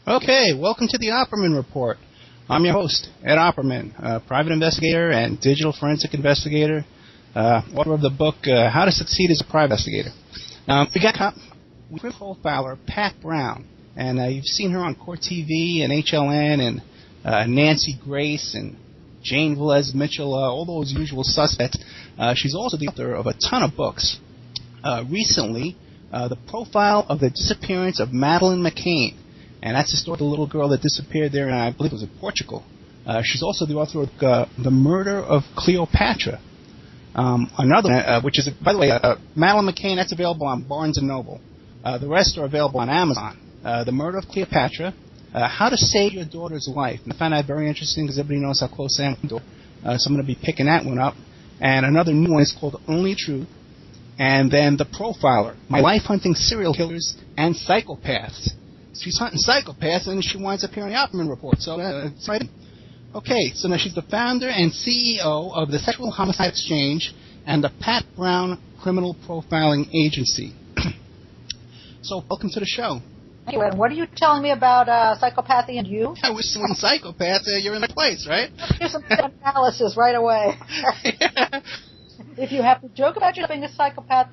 Okay, welcome to the Opperman Report. I'm your host, Ed Opperman, a private investigator and digital forensic investigator, author of the book, How to Succeed as a Private Investigator. We got profiler Pat Brown, and you've seen her on Court TV and HLN and Nancy Grace and Jane Velez Mitchell, all those usual suspects. She's also the author of a ton of books. Recently, the profile of the disappearance of Mcaann. And that's the story of the little girl that disappeared there, and I believe it was in Portugal. She's also the author of The Murder of Cleopatra. Another one, which is, by the way, Madeleine McCain, that's available on Barnes & Noble. The rest are available on Amazon. The Murder of Cleopatra, How to Save Your Daughter's Life. And I found that very interesting because everybody knows how close I am to my daughter. So I'm going to be picking that one up. And another new one is called Only Truth. And then The Profiler, My Life Hunting Serial Killers and Psychopaths. She's hunting psychopaths, and she winds up here on the Opperman Report. So that's right. Okay, so now she's the founder and CEO of the Sexual Homicide Exchange and the Pat Brown Criminal Profiling Agency. So welcome to the show. Thank you, and what are you telling me about psychopathy and you? I was saying psychopaths, you're in the place, right? Here's some analysis right away. Yeah. If you have to joke about you being a psychopath,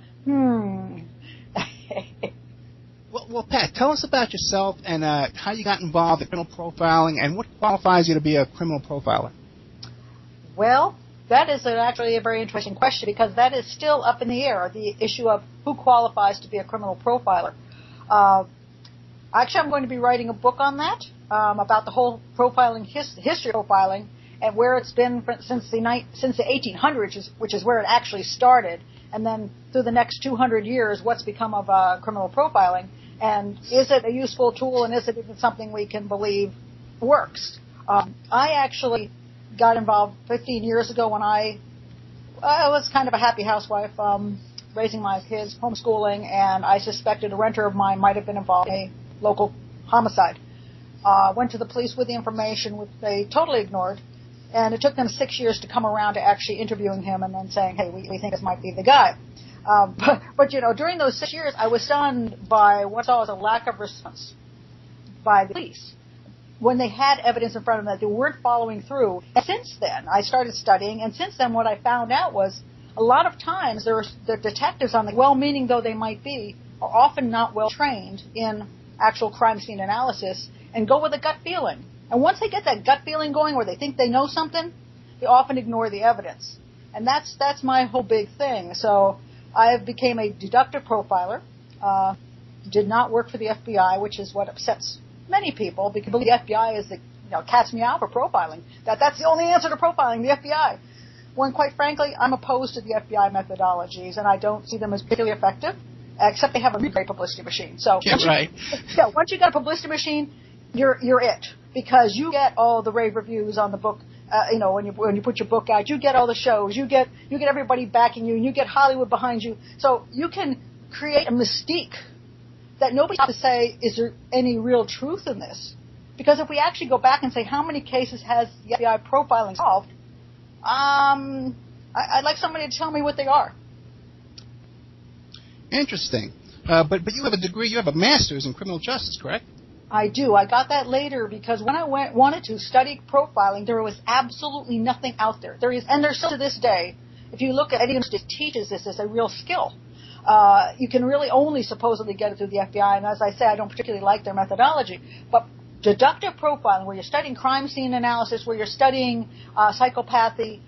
Well, Pat, tell us about yourself and how you got involved in criminal profiling and what qualifies you to be a criminal profiler. Well, that is actually a very interesting question because that is still up in the air, the issue of who qualifies to be a criminal profiler. Actually, I'm going to be writing a book on that, about the whole profiling, history of profiling, and where it's been since the 1800s, which is where it actually started, and then through the next 200 years, what's become of criminal profiling. And is it a useful tool, and is it even something we can believe works? I actually got involved 15 years ago when I was kind of a happy housewife, raising my kids, homeschooling, and I suspected a renter of mine might have been involved in a local homicide. Went to the police with the information, which they totally ignored, and it took them 6 years to come around to actually interviewing him and then saying, hey, we think this might be the guy. But you know, during those 6 years, I was stunned by what I saw as a lack of response by the police when they had evidence in front of them that they weren't following through. And since then, I started studying, and since then, what I found out was a lot of times the detectives, on the well-meaning though they might be, are often not well trained in actual crime scene analysis and go with a gut feeling. And once they get that gut feeling going, where they think they know something, they often ignore the evidence. And that's my whole big thing. So I became a deductive profiler, did not work for the FBI, which is what upsets many people, because the FBI is the cat's meow for profiling. That's the only answer to profiling, the FBI. When, quite frankly, I'm opposed to the FBI methodologies, and I don't see them as particularly effective, except they have a really great publicity machine. So once you got a publicity machine, you're it, because you get all the rave reviews on the book. When you put your book out, you get all the shows, you get everybody backing you, and you get Hollywood behind you. So you can create a mystique that nobody has to say, is there any real truth in this? Because if we actually go back and say, how many cases has the FBI profiling solved, I'd like somebody to tell me what they are. Interesting. But you have a degree, you have a master's in criminal justice, correct? I do. I got that later because when I wanted to study profiling, there was absolutely nothing out there. And there's still to this day, if you look at anyone who teaches this as a real skill, you can really only supposedly get it through the FBI. And as I say, I don't particularly like their methodology. But deductive profiling, where you're studying crime scene analysis, where you're studying psychopathy,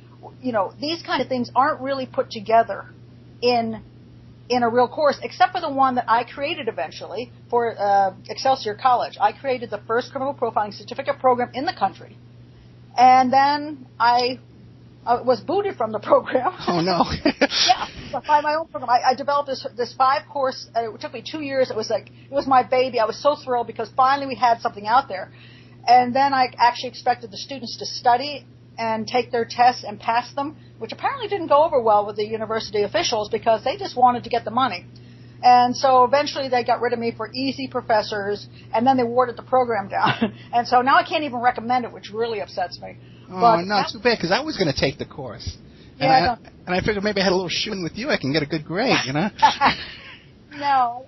these kind of things aren't really put together in a real course, except for the one that I created eventually for Excelsior College. I created the first criminal profiling certificate program in the country. And then I was booted from the program. Oh, no. Yeah, by my own program. I developed this 5-course. It took me 2 years. It was my baby. I was so thrilled because finally we had something out there. And then I actually expected the students to study and take their tests and pass them, which apparently didn't go over well with the university officials because they just wanted to get the money. And so eventually they got rid of me for easy professors, and then they watered the program down. And so now I can't even recommend it, which really upsets me. Oh, no, too bad, because I was going to take the course. And I figured maybe I had a little shooting with you. I can get a good grade, No.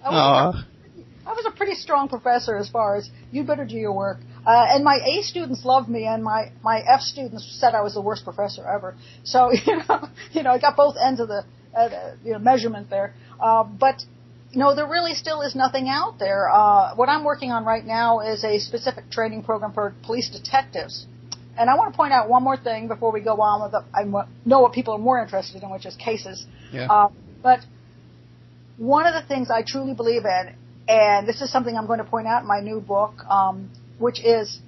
I was a pretty strong professor as far as you better do your work. And my A students loved me, and my F students said I was the worst professor ever. So, I got both ends of the measurement there. But there really still is nothing out there. What I'm working on right now is a specific training program for police detectives. And I want to point out one more thing before we go on with I know what people are more interested in, which is cases. Yeah. But one of the things I truly believe in, and this is something I'm going to point out in my new book, which is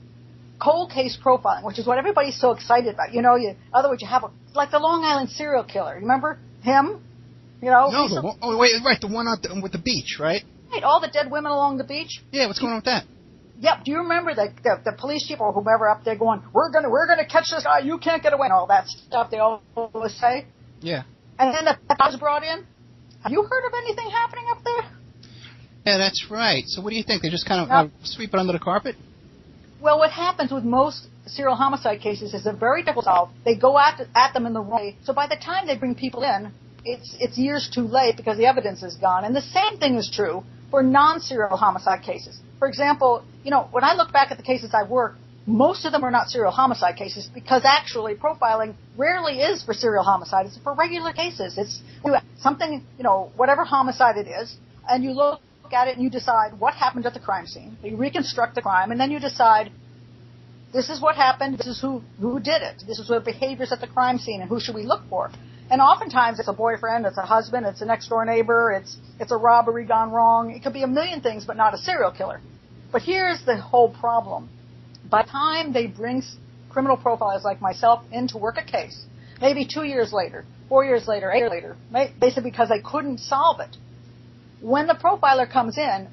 cold case profiling, which is what everybody's so excited about. In other words, you have like the Long Island serial killer. You remember him? No, the one out with the beach, right? Right, all the dead women along the beach. Yeah, what's going on with that? Yep. Do you remember the police chief or whomever up there going, we're gonna catch this guy, you can't get away, and all that stuff they always say? Yeah. And then the was brought in. Have you heard of anything happening up there? Yeah, that's right. So what do you think? They just kind of sweep it under the carpet? Well, what happens with most serial homicide cases is they're very difficult to solve. They go at them in the wrong way. So by the time they bring people in, it's years too late because the evidence is gone. And the same thing is true for non-serial homicide cases. For example, when I look back at the cases I've worked, most of them are not serial homicide cases because actually profiling rarely is for serial homicide. It's for regular cases. It's something, whatever homicide it is, and you look at it and you decide what happened at the crime scene. You reconstruct the crime, and then you decide this is what happened, this is who did it, this is what behaviors at the crime scene, and who should we look for. And oftentimes it's a boyfriend, it's a husband, it's a next-door neighbor, it's a robbery gone wrong. It could be a million things, but not a serial killer. But here's the whole problem. By the time they bring criminal profilers like myself in to work a case, maybe 2 years later, 4 years later, 8 years later, basically because they couldn't solve it, when the profiler comes in,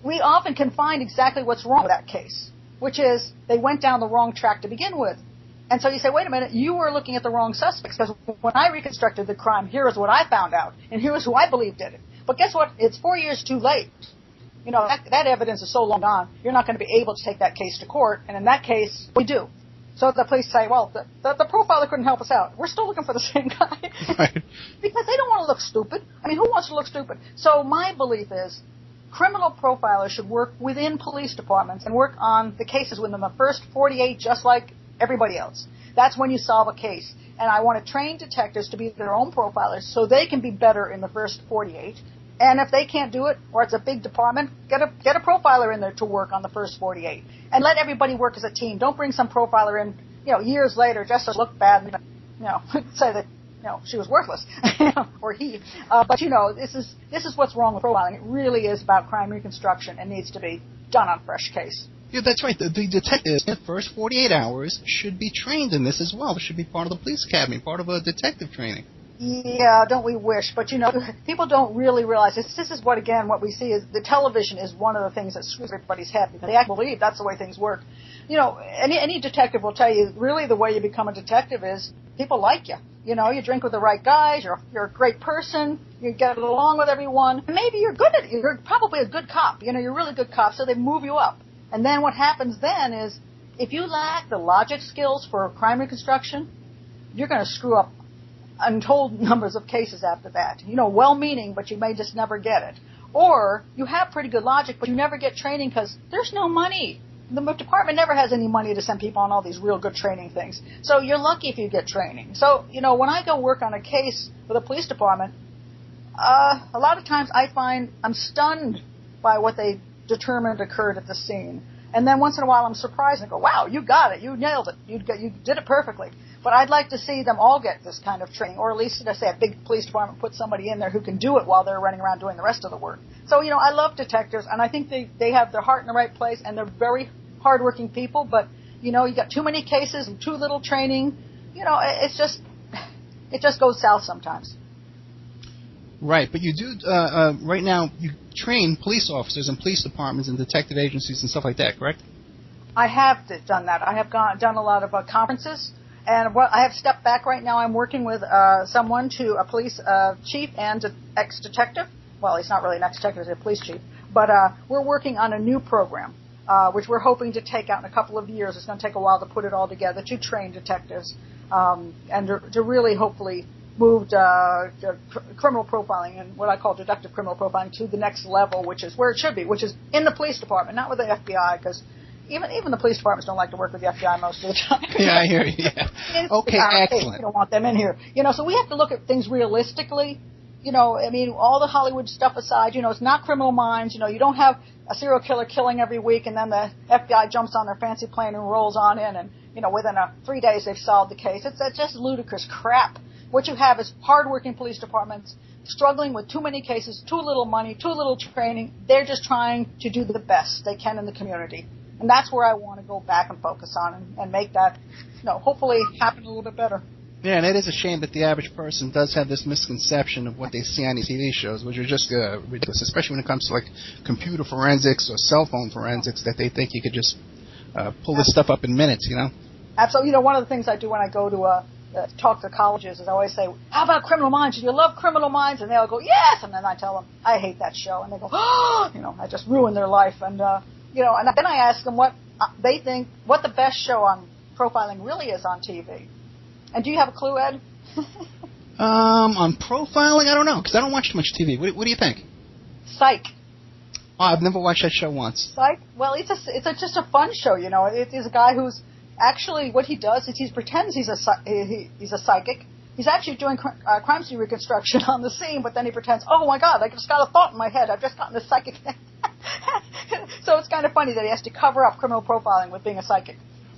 we often can find exactly what's wrong with that case, which is they went down the wrong track to begin with. And so you say, wait a minute, you were looking at the wrong suspects because when I reconstructed the crime, here is what I found out, and here is who I believe did it. But guess what? It's 4 years too late. That evidence is so long gone, you're not going to be able to take that case to court, and in that case, we do. So the police say, well, the profiler couldn't help us out. We're still looking for the same guy. Right. Because they don't want to look stupid. I mean, who wants to look stupid? So my belief is criminal profilers should work within police departments and work on the cases within the first 48 just like everybody else. That's when you solve a case. And I want to train detectives to be their own profilers so they can be better in the first 48. And if they can't do it, or it's a big department, get a profiler in there to work on the first 48. And let everybody work as a team. Don't bring some profiler in, years later just to look bad and, say that, she was worthless, or he. But, this is what's wrong with profiling. It really is about crime reconstruction and needs to be done on fresh case. Yeah, that's right. The detectives in the first 48 hours should be trained in this as well. It should be part of the police academy, part of a detective training. Yeah, don't we wish? But, people don't really realize this. This is what we see is the television is one of the things that screws everybody's head because they actually believe that's the way things work. Any detective will tell you really the way you become a detective is people like you. You drink with the right guys, you're a great person, you get along with everyone, and maybe you're good at it. You're probably a good cop. You're a really good cop, so they move you up. And then what happens then is if you lack the logic skills for crime reconstruction, you're going to screw up untold numbers of cases after that. Well-meaning, but you may just never get it. Or you have pretty good logic, but you never get training because there's no money. The department never has any money to send people on all these real good training things. So you're lucky if you get training. So, when I go work on a case with a police department, a lot of times I find I'm stunned by what they determined occurred at the scene. And then once in a while I'm surprised and go, wow, you got it. You nailed it. You did it perfectly. But I'd like to see them all get this kind of training, or at least, a big police department put somebody in there who can do it while they're running around doing the rest of the work. So, I love detectives, and I think they have their heart in the right place, and they're very hardworking people, but, you got too many cases and too little training. It just goes south sometimes. Right, but you do, right now, you train police officers in police departments and detective agencies and stuff like that, correct? I have done that. I have done a lot of conferences. And I have stepped back right now. I'm working with a police chief and ex-detective. Well, he's not really an ex-detective, he's a police chief. But we're working on a new program, which we're hoping to take out in a couple of years. It's going to take a while to put it all together to train detectives and to really hopefully moved criminal profiling and what I call deductive criminal profiling to the next level, which is where it should be, which is in the police department, not with the FBI, because even the police departments don't like to work with the FBI most of the time. Yeah, I hear you. Yeah. Okay, excellent. We don't want them in here. So we have to look at things realistically. I mean, all the Hollywood stuff aside, it's not Criminal Minds. You don't have a serial killer killing every week and then the FBI jumps on their fancy plane and rolls on in and, within 3 days they've solved the case. It's just ludicrous crap. What you have is hardworking police departments struggling with too many cases, too little money, too little training. They're just trying to do the best they can in the community. And that's where I want to go back and focus on and make that, hopefully happen a little bit better. Yeah, and it is a shame that the average person does have this misconception of what they see on these TV shows, which are just ridiculous, especially when it comes to, like, computer forensics or cell phone forensics, that they think you could just pull this stuff up in minutes, Absolutely. One of the things I do when I go to talk to colleges is I always say, how about Criminal Minds? Do you love Criminal Minds? And they'll go, yes! And then I tell them, I hate that show. And they go, oh! I just ruined their life. And, and then I ask them what they think, what the best show on profiling really is on TV. And do you have a clue, Ed? On profiling, I don't know, because I don't watch too much TV. What do you think? Psych. Oh, I've never watched that show once. Psych? Well, it's just a fun show, It is a guy who's actually, what he does is he pretends he's a psychic. He's actually doing crime scene reconstruction on the scene, but then he pretends, oh my God, I just got a thought in my head. I've just gotten a psychic. So it's kind of funny that he has to cover up criminal profiling with being a psychic.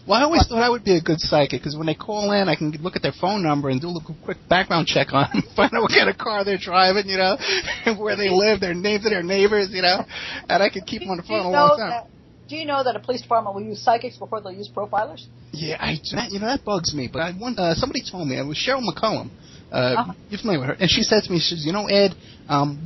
Well, I always thought I would be a good psychic, because when they call in, I can look at their phone number and do a quick background check on them, find out what kind of car they're driving, and where they live, their names of their neighbors, and I can keep them on the phone a long time. Do you know that a police department will use psychics before they'll use profilers? Yeah, that bugs me. But somebody told me, it was Cheryl McCollum. You're familiar with her. And she said to me, she says, Ed,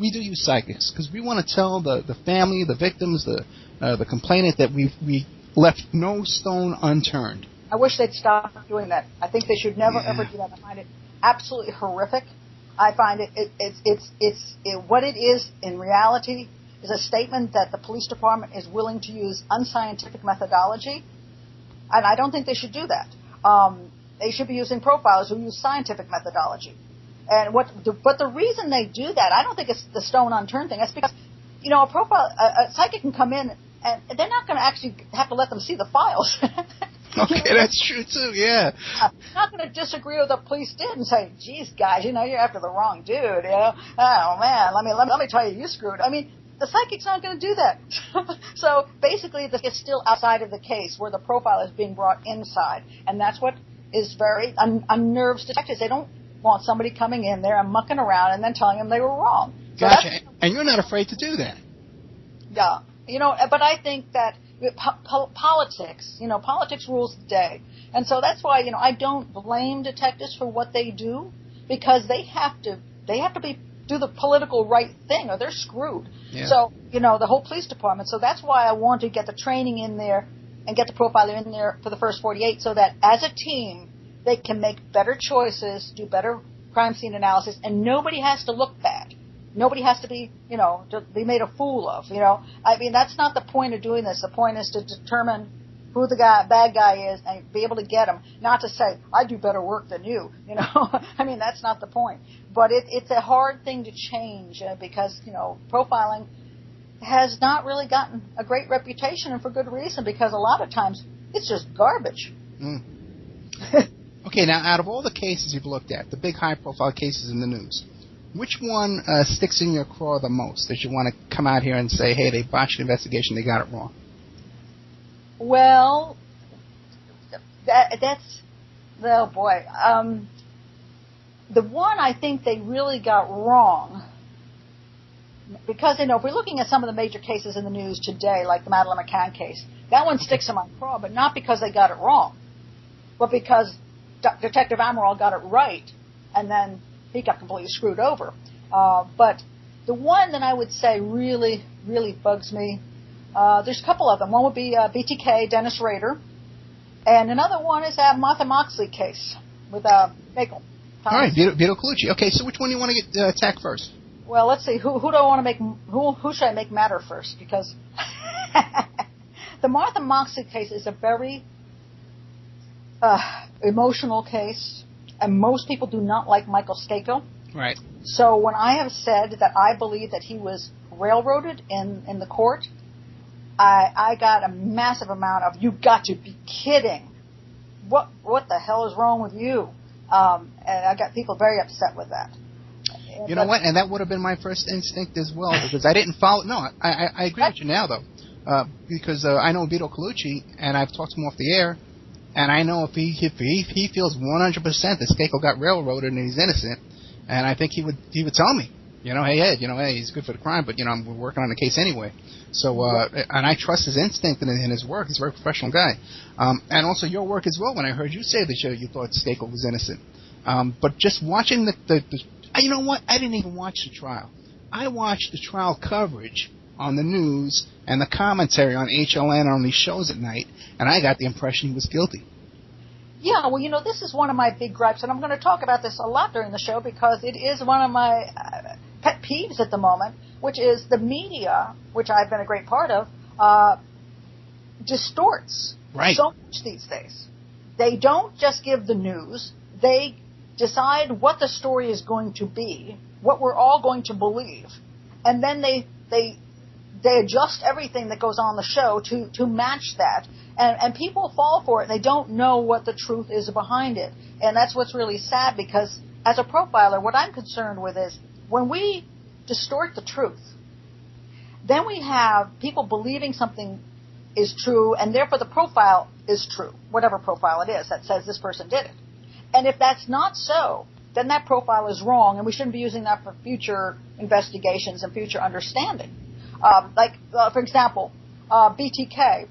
we do use psychics because we want to tell the family, the victims, the complainant that we left no stone unturned. I wish they'd stop doing that. I think they should never, ever do that. I find it absolutely horrific. I find what it is in reality is a statement that the police department is willing to use unscientific methodology, and I don't think they should do that. They should be using profilers who use scientific methodology. But the reason they do that, I don't think it's the stone unturned thing. It's because, a psychic can come in and they're not going to actually have to let them see the files. Okay, that's true too. Yeah. I'm not going to disagree with what the police did and say, "Geez, guys, you're after the wrong dude." Oh man, let me tell you screwed. I mean, the psychic's not going to do that. So basically, it's still outside of the case where the profile is being brought inside, and that's what is very unnerves detectives. They don't want somebody coming in there and mucking around and then telling them they were wrong. So gotcha. And you're not afraid to do that. Yeah. But I think that politics rules the day. And so that's why, I don't blame detectives for what they do, because they have to do the political right thing or they're screwed. Yeah. So, the whole police department. So that's why I want to get the training in there and get the profiler in there for the first 48 so that as a team they can make better choices, do better crime scene analysis, and nobody has to look bad. Nobody has to be, to be made a fool of, I mean, that's not the point of doing this. The point is to determine who the bad guy is and be able to get him, not to say, I do better work than you, I mean, that's not the point. But it's a hard thing to change because, profiling has not really gotten a great reputation, and for good reason, because a lot of times it's just garbage. Mm. Okay, now, out of all the cases you've looked at, the big high-profile cases in the news, which one sticks in your craw the most that you want to come out here and say, hey, they botched the investigation, they got it wrong? Well, that's, oh boy. The one I think they really got wrong, because, if we're looking at some of the major cases in the news today, like the Madeleine Mccaann case, that one sticks in my craw, but not because they got it wrong, but because Detective Amaral got it right, and then he got completely screwed over. But the one that I would say really, really bugs me, there's a couple of them. One would be BTK, Dennis Rader, and another one is that Martha Moxley case with Michael. All right, Vito Colucci. Okay, so which one do you want to get attacked first? Well, let's see. Who do I want to make? Who should I make matter first? Because the Martha Moxley case is a very emotional case. and most people do not like Michael Skakel. Right. So when I have said that I believe that he was railroaded in the court, I got a massive amount of, "You got to be kidding. What the hell is wrong with you?" And I got people very upset with that. You know what? And that would have been my first instinct as well, because I didn't follow. No, I agree with you now, though, because I know Vito Colucci, and I've talked to him off the air, and I know if he feels 100% that Skakel got railroaded and he's innocent, and I think he would tell me, hey Ed, hey, he's good for the crime, but we're working on the case anyway. So and I trust his instinct and his work. He's a very professional guy, and also your work as well. When I heard you say that you thought Skakel was innocent, but just watching the you know what? I didn't even watch the trial. I watched the trial coverage on the news and the commentary on HLN on these shows at night, and I got the impression he was guilty. Yeah, well, this is one of my big gripes, and I'm going to talk about this a lot during the show because it is one of my pet peeves at the moment, which is the media, which I've been a great part of, distorts so much these days. They don't just give the news. They decide what the story is going to be, what we're all going to believe, and then they adjust everything that goes on the show to match that, and people fall for it. They don't know what the truth is behind it, and that's what's really sad, because as a profiler, what I'm concerned with is when we distort the truth, then we have people believing something is true, and therefore the profile is true, whatever profile it is that says this person did it. And if that's not so, then that profile is wrong, and we shouldn't be using that for future investigations and future understanding. For example, BTK,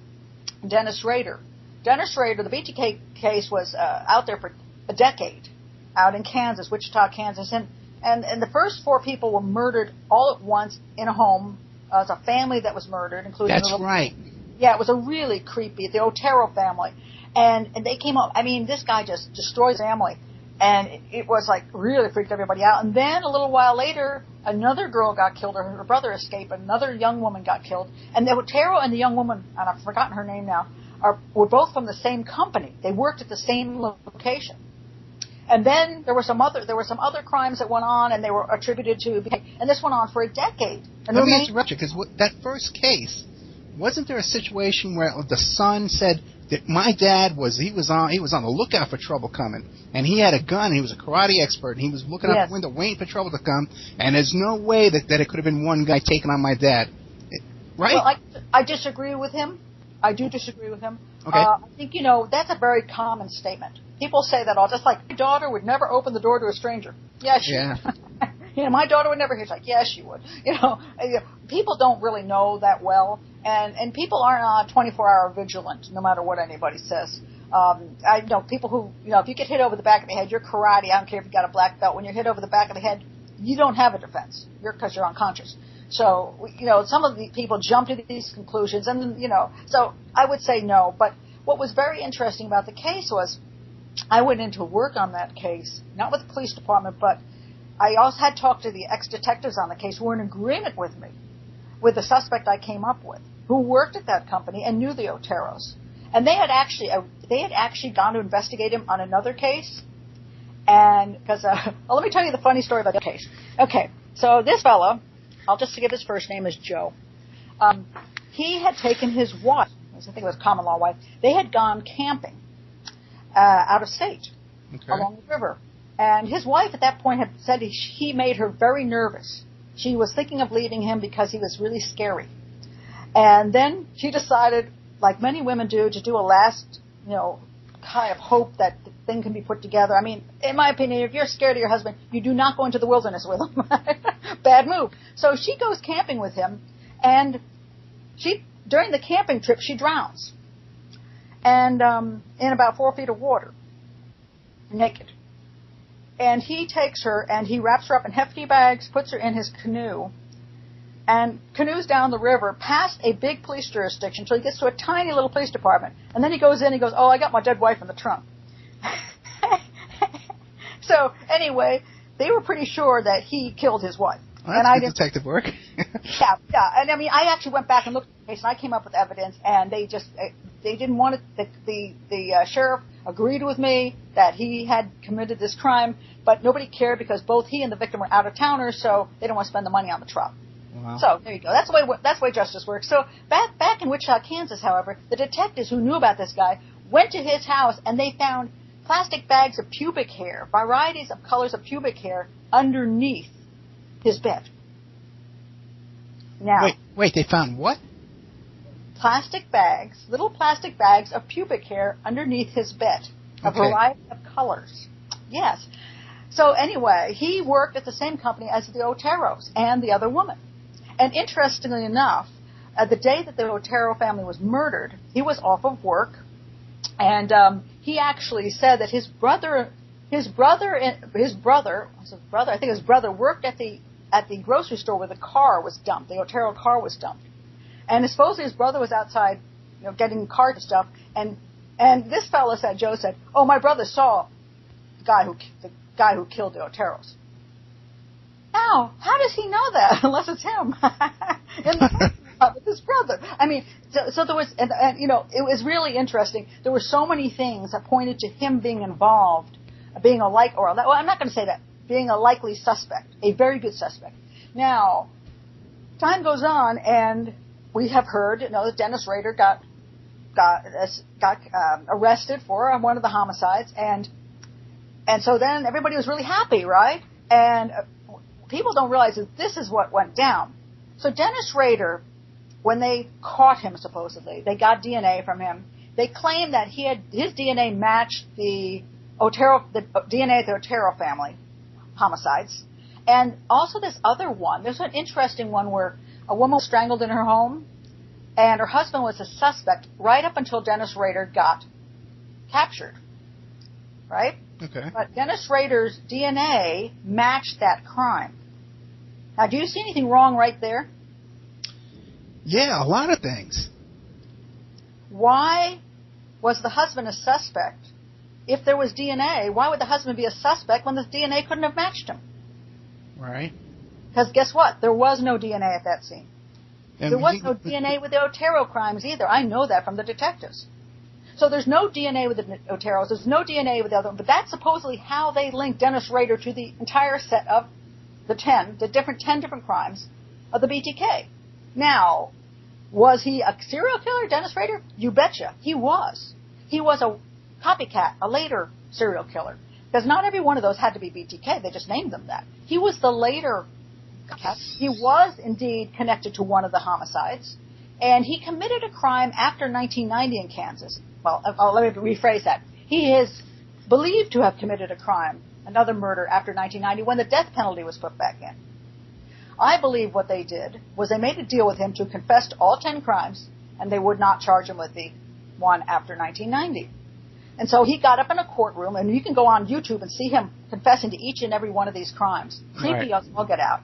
Dennis Rader. Dennis Rader, the BTK case was out there for a decade, out in Kansas, Wichita, Kansas, and the first 4 people were murdered all at once in a home. It was a family that was murdered, including That's right. Yeah, it was a really creepy, the Otero family. And they came up, this guy just destroyed his family. And it was like really freaked everybody out. And then a little while later, another girl got killed, or her brother escaped, another young woman got killed. And the Otero and the young woman, and I've forgotten her name now, were both from the same company. They worked at the same location. And then there were some other crimes that went on, and they were attributed to, and this went on for a decade. And let me interrupt you, because that first case, wasn't there a situation where the son said that my dad was on the lookout for trouble coming, and he had a gun, and he was a karate expert, and he was looking out the window waiting for trouble to come, and there's no way that it could have been one guy taking on my dad, right? Well, I disagree with him. I do disagree with him. Okay. I think, that's a very common statement. People say that all, just like, my daughter would never open the door to a stranger. Yes, she would. My daughter would never hear. It's like, yes, she would. People don't really know that well. And people aren't 24-hour vigilant, no matter what anybody says. I know people who, if you get hit over the back of the head, you're karate. I don't care if you got a black belt. When you're hit over the back of the head, you don't have a defense. Because you're unconscious. So, some of the people jump to these conclusions, and so I would say no. But what was very interesting about the case was, I went into work on that case, not with the police department, but I also had talked to the ex-detectives on the case who were in agreement with me, with the suspect I came up with, who worked at that company and knew the Oteros. And they had actually gone to investigate him on another case. And because let me tell you the funny story about the case. Okay, so this fellow, I'll just give his first name as Joe. He had taken his wife, I think it was common law wife. They had gone camping out of state along the river. And his wife at that point had said he made her very nervous. She was thinking of leaving him because he was really scary. And then she decided, like many women do, to do a last, kind of hope that the thing can be put together. In my opinion, if you're scared of your husband, you do not go into the wilderness with him. Bad move. So she goes camping with him, and during the camping trip, she drowns. And in about 4 feet of water, naked. And he takes her, and he wraps her up in hefty bags, puts her in his canoe, and canoes down the river past a big police jurisdiction until he gets to a tiny little police department. And then he goes in, he goes, "Oh, I got my dead wife in the trunk." So, anyway, they were pretty sure that he killed his wife. Well, that's good detective work. Yeah. And I actually went back and looked at the case, and I came up with evidence, and they didn't want it. The sheriff agreed with me that he had committed this crime, but nobody cared because both he and the victim were out-of-towners, so they didn't want to spend the money on the trial. Wow. So there you go. That's the way justice works. So back in Wichita, Kansas, however, the detectives who knew about this guy went to his house and they found plastic bags of pubic hair, varieties of colors of pubic hair underneath his bed. Now, wait, they found what? Little plastic bags of pubic hair underneath his bed, a variety of colors. Yes. So anyway, he worked at the same company as the Oteros and the other woman. And interestingly enough, the day that the Otero family was murdered, he was off of work, and he actually said that his brother worked at the grocery store where the car was dumped, the Otero car was dumped. And supposedly his brother was outside, getting car stuff, and this fellow said, Joe said, "Oh, my brother saw the guy who killed the Oteros." Now, how does he know that unless it's him? With his brother. I mean, so there was, and it was really interesting. There were so many things that pointed to him being involved, being I'm not going to say that, being a likely suspect, a very good suspect. Now, time goes on, and we have heard, that Dennis Rader got arrested for one of the homicides, and so then everybody was really happy, right? And people don't realize that this is what went down. So Dennis Rader, when they caught him, supposedly, they got DNA from him. They claimed that his DNA matched the DNA of the Otero family homicides. And also this other one. There's an interesting one where a woman was strangled in her home, and her husband was a suspect right up until Dennis Rader got captured. Right? Okay. But Dennis Rader's DNA matched that crime. Now, do you see anything wrong right there? Yeah, a lot of things. Why was the husband a suspect? If there was DNA, why would the husband be a suspect when the DNA couldn't have matched him? Right. Because guess what? There was no DNA at that scene. And there was no DNA with the Otero crimes either. I know that from the detectives. So there's no DNA with the Oteros. There's no DNA with the other. But that's supposedly how they linked Dennis Rader to the entire set of the 10 different crimes of the BTK. Now, was he a serial killer, Dennis Rader? You betcha. He was. He was a copycat, a later serial killer. Because not every one of those had to be BTK. They just named them that. He was the later copycat. He was indeed connected to one of the homicides. And he committed a crime after 1990 in Kansas. Well, let me rephrase that. He is believed to have committed a crime, another murder, after 1990 when the death penalty was put back in. I believe what they did was they made a deal with him to confess to all 10 crimes, and they would not charge him with the one after 1990. And so he got up in a courtroom, and you can go on YouTube and see him confessing to each and every one of these crimes. Creepy as all get out.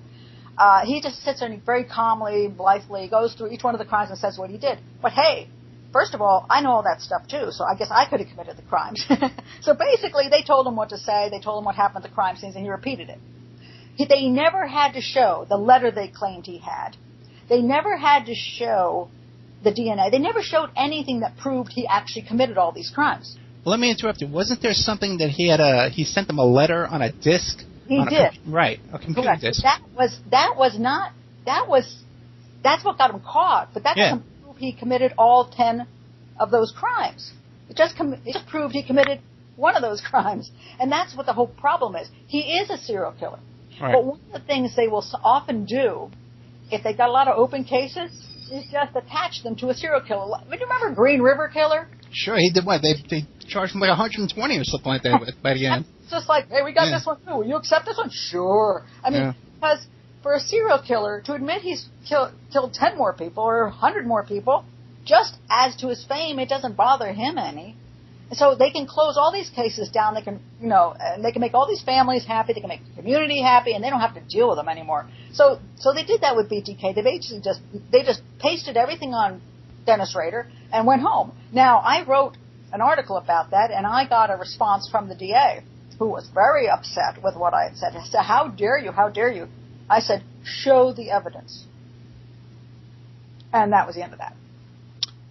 He just sits there and he very calmly, blithely goes through each one of the crimes and says what he did. But hey, first of all, I know all that stuff too, so I guess I could have committed the crimes. So basically, they told him what to say, they told him what happened at the crime scenes, and he repeated it. They never had to show the letter they claimed he had. They never had to show the DNA. They never showed anything that proved he actually committed all these crimes. Well, let me interrupt you. Wasn't there something that he sent them a letter on a disc? He did. Right, a computer Correct. disc. That's what got him caught, but that doesn't prove he committed all 10 of those crimes. It just proved he committed one of those crimes, and that's what the whole problem is. He is a serial killer. Right. But one of the things they will often do, if they've got a lot of open cases, is just attach them to a serial killer. Do you remember Green River Killer? Sure, he did what? They charged him like 120 or something like that by the end. It's just like, hey, we got this one too. Will you accept this one? Sure. I mean, because for a serial killer to admit he's killed 10 more people or 100 more people, just adds to his fame. It doesn't bother him any. So they can close all these cases down. They can, they can make all these families happy. They can make the community happy, and they don't have to deal with them anymore. So they did that with BTK. They basically just pasted everything on Dennis Rader and went home. Now, I wrote an article about that, and I got a response from the DA, who was very upset with what I had said. He said, "How dare you? How dare you?" I said, "Show the evidence," and that was the end of that.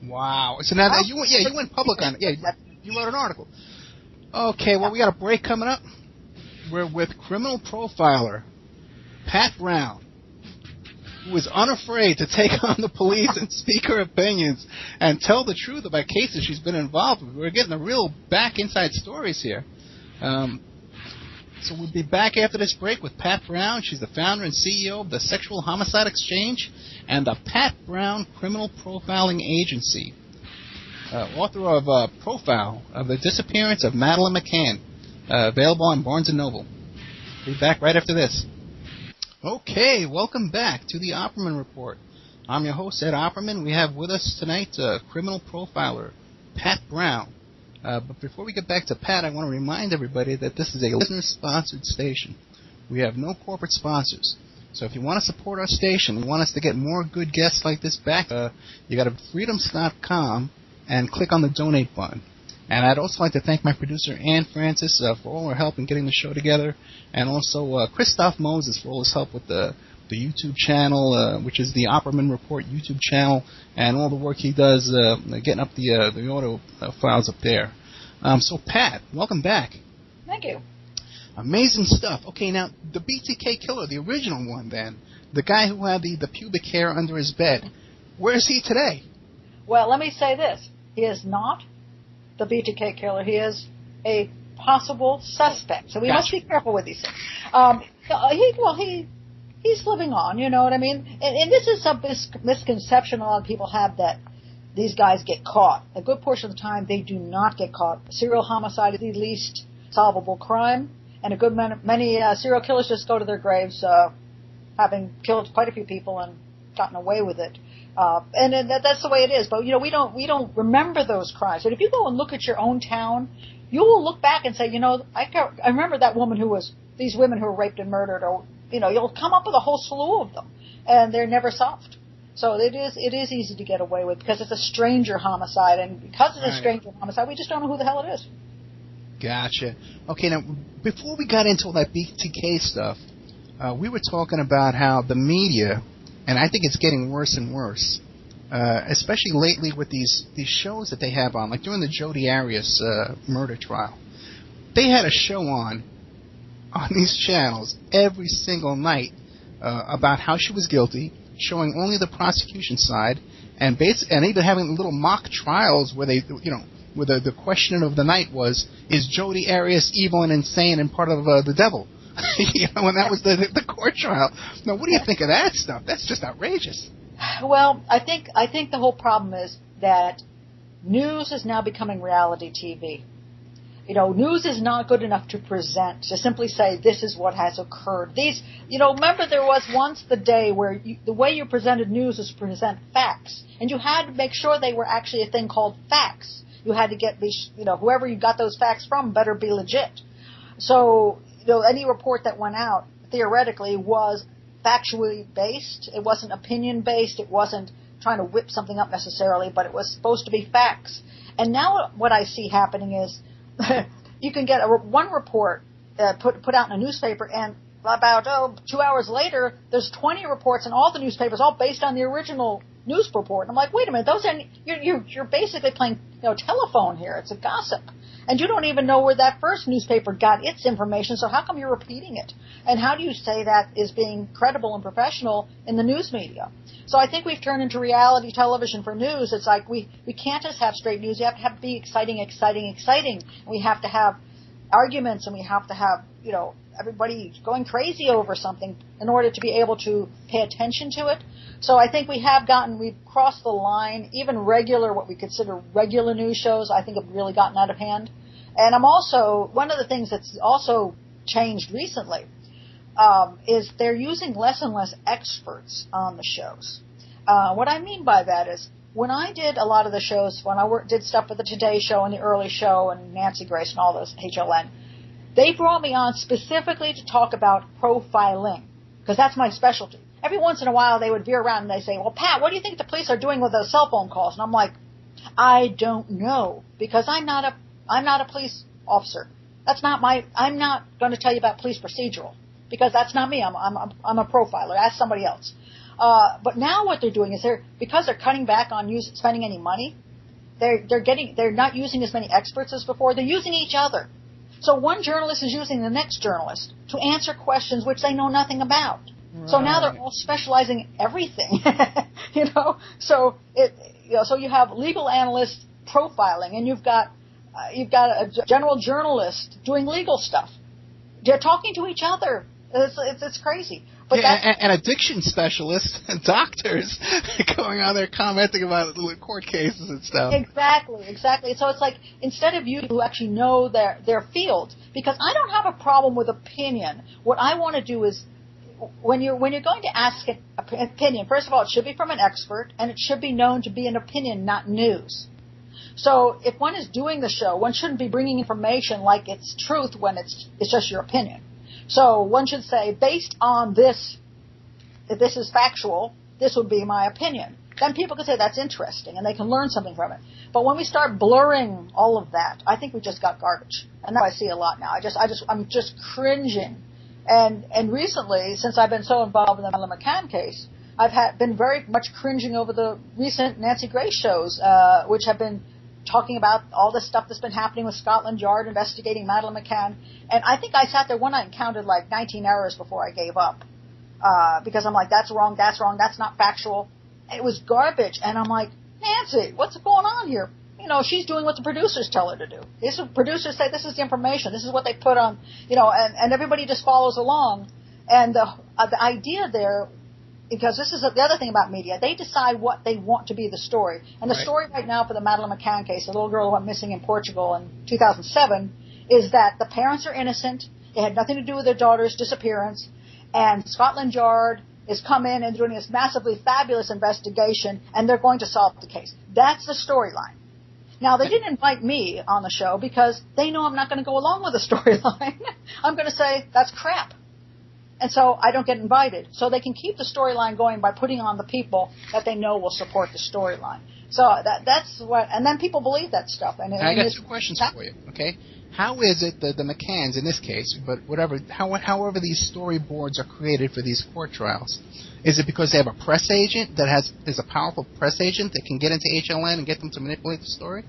Wow. So now you went public on it. Yeah, you wrote an article. Okay, well, we got a break coming up. We're with criminal profiler Pat Brown, who is unafraid to take on the police and speak her opinions and tell the truth about cases she's been involved with. We're getting the real back inside stories here. So we'll be back after this break with Pat Brown. She's the founder and CEO of the Sexual Homicide Exchange and the Pat Brown Criminal Profiling Agency. Author of Profile of the Disappearance of Madeleine Mcaann, available on Barnes & Noble. Be back right after this. Okay, welcome back to the Opperman Report. I'm your host, Ed Opperman. We have with us tonight criminal profiler Pat Brown. But before we get back to Pat, I want to remind everybody that this is a listener-sponsored station. We have no corporate sponsors. So if you want to support our station and want us to get more good guests like this back, you got to freedoms.com and click on the donate button. And I'd also like to thank my producer, Ann Francis, for all her help in getting the show together, and also Christoph Moses for all his help with the YouTube channel, which is the Opperman Report YouTube channel, and all the work he does getting up the audio files up there. So, Pat, welcome back. Thank you. Amazing stuff. Okay, now, the BTK killer, the original one then, the guy who had the pubic hair under his bed, where is he today? Well, let me say this. He is not the BTK killer. He is a possible suspect. So we must be careful with these things. He's living on, you know what I mean? And this is a misconception a lot of people have, that these guys get caught. A good portion of the time, they do not get caught. Serial homicide is the least solvable crime, and a good many serial killers just go to their graves having killed quite a few people and gotten away with it. And that's the way it is. But, you know, we don't remember those crimes. But if you go and look at your own town, you will look back and say, you know, I remember that woman these women who were raped and murdered, or, you know, you'll come up with a whole slew of them, and they're never solved. So it is easy to get away with, because it's a stranger homicide, and because it's a stranger homicide, we just don't know who the hell it is. Gotcha. Okay, now, before we got into all that BTK stuff, we were talking about how the media, and I think it's getting worse and worse, especially lately with these shows that they have on, like during the Jodi Arias murder trial. They had a show on these channels every single night about how she was guilty, showing only the prosecution side, and even having little mock trials where they, you know, where the question of the night was, is Jodi Arias evil and insane and part of the devil? You know, and that was the court trial. Now, what do you think of that stuff? That's just outrageous. Well, I think the whole problem is that news is now becoming reality TV. You know, news is not good enough to present, to simply say this is what has occurred. Remember there was once the day where the way you presented news is to present facts, and you had to make sure they were actually a thing called facts. You had to get whoever you got those facts from better be legit. So, any report that went out theoretically was factually based. It wasn't opinion based. It wasn't trying to whip something up necessarily, but it was supposed to be facts. And now what I see happening is you can get one report put out in a newspaper, and about 2 hours later, there's 20 reports in all the newspapers, all based on the original news report. And I'm like, wait a minute, you're basically playing telephone here. It's a gossip. And you don't even know where that first newspaper got its information, so how come you're repeating it? And how do you say that is being credible and professional in the news media? So I think we've turned into reality television for news. It's like we can't just have straight news. You have to be exciting. We have to have arguments, and we have to have, everybody going crazy over something in order to be able to pay attention to it. So I think we've crossed the line. Even what we consider regular news shows, I think have really gotten out of hand. And one of the things that's also changed recently is they're using less and less experts on the shows. What I mean by that is, when I did a lot of the shows, when I did stuff for the Today Show and the Early Show and Nancy Grace and all those, HLN, they brought me on specifically to talk about profiling, because that's my specialty. Every once in a while, they would veer around and they say, well, Pat, what do you think the police are doing with those cell phone calls? And I'm like, I don't know, because I'm not a police officer. I'm not going to tell you about police procedural, because that's not me. I'm a profiler. Ask somebody else. But now what they're doing is because they're cutting back on spending any money, they're not using as many experts as before. They're using each other. So one journalist is using the next journalist to answer questions which they know nothing about. Right. So now they're all specializing everything, So so you have legal analysts profiling, and you've got a general journalist doing legal stuff. They're talking to each other. It's crazy. But and addiction specialists and doctors going on there commenting about court cases and stuff. Exactly. So it's like, instead of you who actually know their field, because I don't have a problem with opinion. What I want to do is, when you're going to ask an opinion, first of all, it should be from an expert, and it should be known to be an opinion, not news. So if one is doing the show, one shouldn't be bringing information like it's truth when it's just your opinion. So one should say, based on this, if this is factual, this would be my opinion. Then people can say that's interesting, and they can learn something from it. But when we start blurring all of that, I think we just got garbage. And that I see a lot now. I'm just cringing. And recently, since I've been so involved in the Madeline Mccaann case, I've been very much cringing over the recent Nancy Grace shows, which have been talking about all this stuff that's been happening with Scotland Yard investigating Madeline Mccaann. And I think I sat there one night and counted like 19 errors before I gave up. Because I'm like, that's wrong, that's not factual. It was garbage. And I'm like, Nancy, what's going on here? She's doing what the producers tell her to do. The producers say, this is the information, this is what they put on, and everybody just follows along. And the idea there, because this is the other thing about media, they decide what they want to be the story. And the story right now for the Madeline Mccaann case, the little girl who went missing in Portugal in 2007, is that the parents are innocent, it had nothing to do with their daughter's disappearance, and Scotland Yard is come in and doing this massively fabulous investigation, and they're going to solve the case. That's the storyline. Now, they didn't invite me on the show because they know I'm not going to go along with the storyline. I'm going to say, that's crap. And so I don't get invited. So they can keep the storyline going by putting on the people that they know will support the storyline. So that's what, and then people believe that stuff. And I got two questions for you, okay? How is it that the Mccaanns, in this case, but however these storyboards are created for these court trials, is it because they have a press agent is a powerful press agent that can get into HLN and get them to manipulate the story?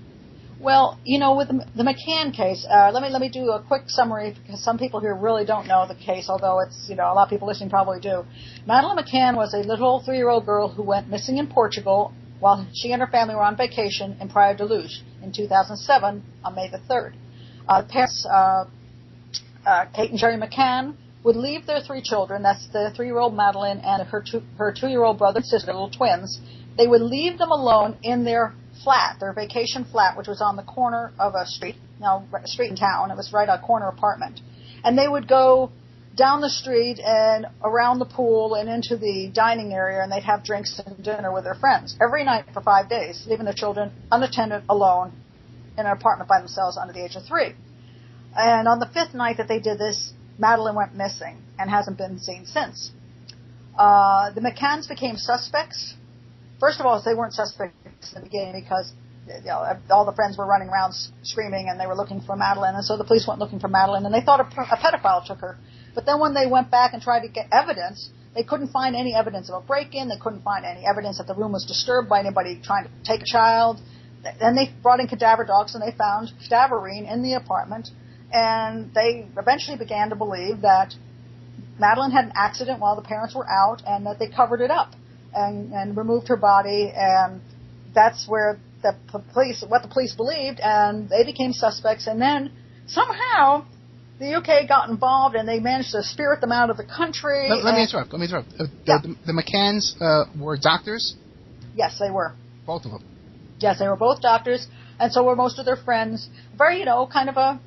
Well, with the Mccaann case, let me do a quick summary, because some people here really don't know the case, although it's, a lot of people listening probably do. Madeline Mccaann was a little 3-year-old girl who went missing in Portugal while she and her family were on vacation in Praia de Luz in 2007 on May the 3rd. Parents, Kate and Jerry Mccaann, would leave their 3 children, that's the 3-year-old Madeline and her 2-year-old brother and sister, little twins. They would leave them alone in their flat, their vacation flat, which was on the corner of a street in town. It was right a corner apartment. And they would go down the street and around the pool and into the dining area, and they'd have drinks and dinner with their friends every night for 5 days, leaving their children unattended, alone, in an apartment by themselves under the age of 3. And on the 5th night that they did this, Madeline went missing and hasn't been seen since. The Mccaanns became suspects. First of all, they weren't suspects in the beginning because all the friends were running around screaming and they were looking for Madeline, and so the police went looking for Madeline, and they thought a pedophile took her. But then when they went back and tried to get evidence, they couldn't find any evidence of a break-in. They couldn't find any evidence that the room was disturbed by anybody trying to take a child. Then they brought in cadaver dogs, and they found cadaverine in the apartment. And they eventually began to believe that Madeline had an accident while the parents were out, and that they covered it up and removed her body. And that's where what the police believed, and they became suspects. And then somehow the UK got involved, and they managed to spirit them out of the country. Let me interrupt. The Mccaanns were doctors? Yes, they were. Both of them? Yes, they were both doctors, and so were most of their friends. Very, kind of a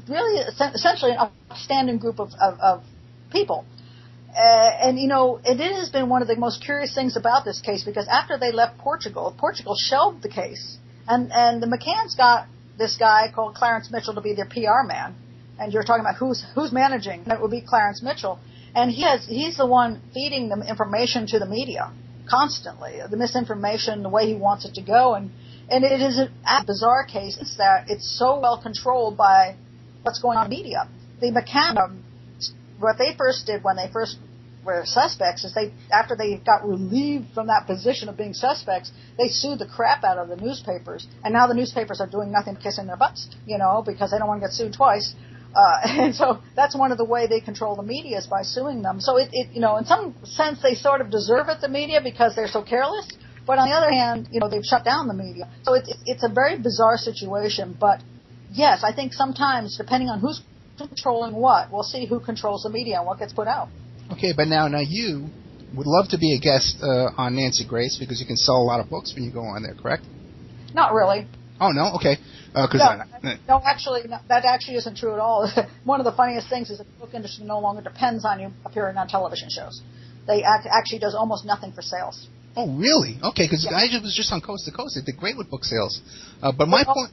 really essentially an upstanding group of people. And it has been one of the most curious things about this case, because after they left Portugal shelved the case, and the Mccaanns got this guy called Clarence Mitchell to be their PR man. And you're talking about who's managing. It would be Clarence Mitchell. And he's the one feeding them information to the media constantly, the misinformation, the way he wants it to go. And it is a bizarre case that it's so well controlled by what's going on in the media. The Mccaann, what they first did when they first were suspects is after they got relieved from that position of being suspects, they sued the crap out of the newspapers, and now the newspapers are doing nothing but kissing their butts, because they don't want to get sued twice. And so that's one of the way they control the media is by suing them. So it in some sense they sort of deserve it, the media, because they're so careless. But on the other hand, they've shut down the media. So it's a very bizarre situation. But yes, I think sometimes, depending on who's controlling what, we'll see who controls the media and what gets put out. Okay, but now you would love to be a guest on Nancy Grace because you can sell a lot of books when you go on there, correct? Not really. Oh, no? Okay. No, actually, that actually isn't true at all. One of the funniest things is that the book industry no longer depends on you appearing on television shows. They actually does almost nothing for sales. Oh, really? Okay, because I was just on Coast to Coast. They did great with book sales. But my point...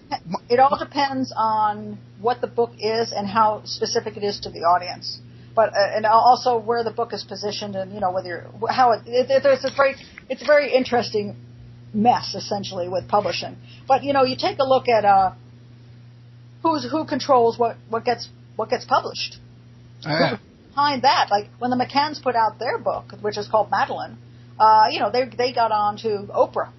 It all depends on what the book is and how specific it is to the audience. But and also where the book is positioned, and whether it's a very interesting mess essentially with publishing. But you take a look at who controls what gets published. Behind that, like when the Mcaanns put out their book, which is called Madeline, they got on to Oprah.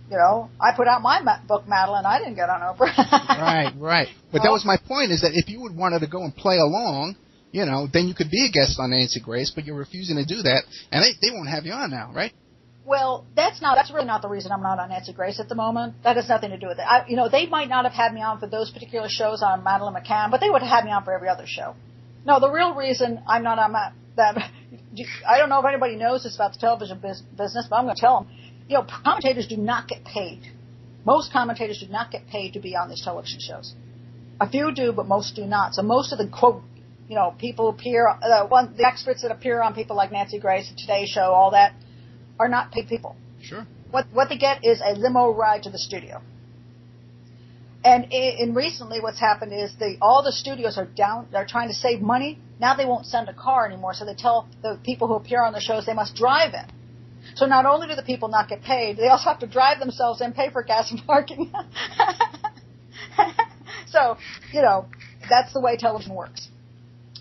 I put out my book Madeline. I didn't get on Oprah. Right. But that was my point, is that if you would wanted to go and play along, then you could be a guest on Nancy Grace, but you're refusing to do that, and they won't have you on now, right? Well, that's really not the reason I'm not on Nancy Grace at the moment. That has nothing to do with it. They might not have had me on for those particular shows on Madeline Mcaann, but they would have had me on for every other show. No, the real reason I'm not on that, I don't know if anybody knows this about the television business, but I'm going to tell them. Commentators do not get paid. Most commentators do not get paid to be on these television shows. A few do, but most do not. So most of the quote, people appear, the experts that appear on people like Nancy Grace, Today Show, all that, are not paid people. Sure. What they get is a limo ride to the studio. And recently what's happened is all the studios are down, they're trying to save money. Now they won't send a car anymore, so they tell the people who appear on the shows they must drive in. So not only do the people not get paid, they also have to drive themselves in, pay for gas and parking. So, that's the way television works.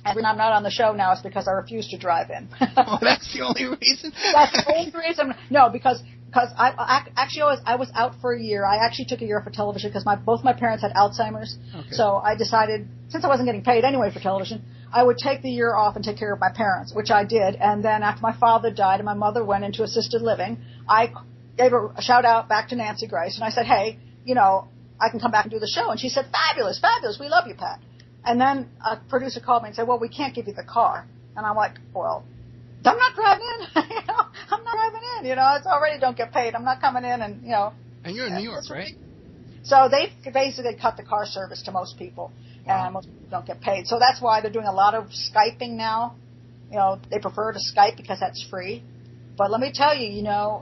And when I'm not on the show now, it's because I refuse to drive in. Oh, that's the only reason? That's the only reason. No, because I was out for a year. I actually took a year for television because both my parents had Alzheimer's. Okay. So I decided, since I wasn't getting paid anyway for television, I would take the year off and take care of my parents, which I did. And then after my father died and my mother went into assisted living, I gave a shout out back to Nancy Grace, and I said, hey, I can come back and do the show. And she said, fabulous, we love you, Pat. And then a producer called me and said, well, we can't give you the car. And I'm like, well, I'm not driving in. I'm not driving in. It's already don't get paid. I'm not coming in and, And you're in New York, right? So they basically cut the car service to most people. Wow. And most people don't get paid. So that's why they're doing a lot of Skyping now. They prefer to Skype because that's free. But let me tell you,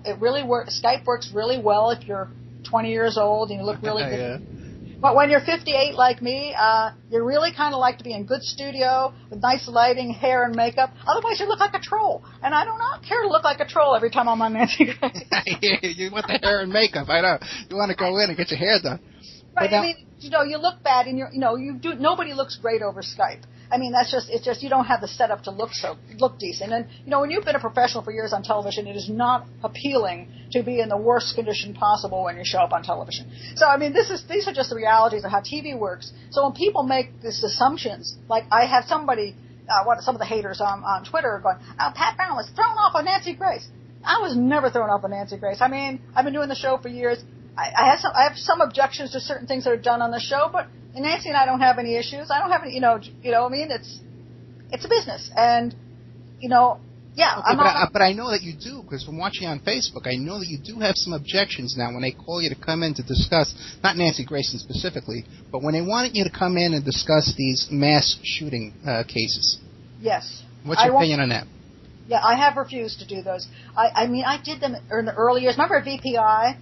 it really works. Skype works really well if you're 20 years old and you look really good. Yeah. But when you're 58 like me, you really kind of like to be in good studio with nice lighting, hair, and makeup. Otherwise, you look like a troll. And I do not care to look like a troll every time I'm on Nancy Grace. You want the hair and makeup, I know. You want to go in and get your hair done. Right. Now, you look bad, and nobody looks great over Skype. It's just you don't have the setup to look decent. And when you've been a professional for years on television, it is not appealing to be in the worst condition possible when you show up on television. So these are just the realities of how TV works. So when people make these assumptions, like I have somebody, some of the haters on Twitter going, Pat Brown was thrown off on Nancy Grace. I was never thrown off on Nancy Grace. I've been doing the show for years. I have some objections to certain things that are done on the show, but Nancy and I don't have any issues. I don't have any, it's a business, and yeah. Okay, but I know that you do, because from watching on Facebook, I know that you do have some objections now when they call you to come in to discuss, not Nancy Grayson specifically, but when they want you to come in and discuss these mass shooting cases. Yes. What's your opinion on that? Yeah, I have refused to do those. I did them in the early years. Remember at VPI,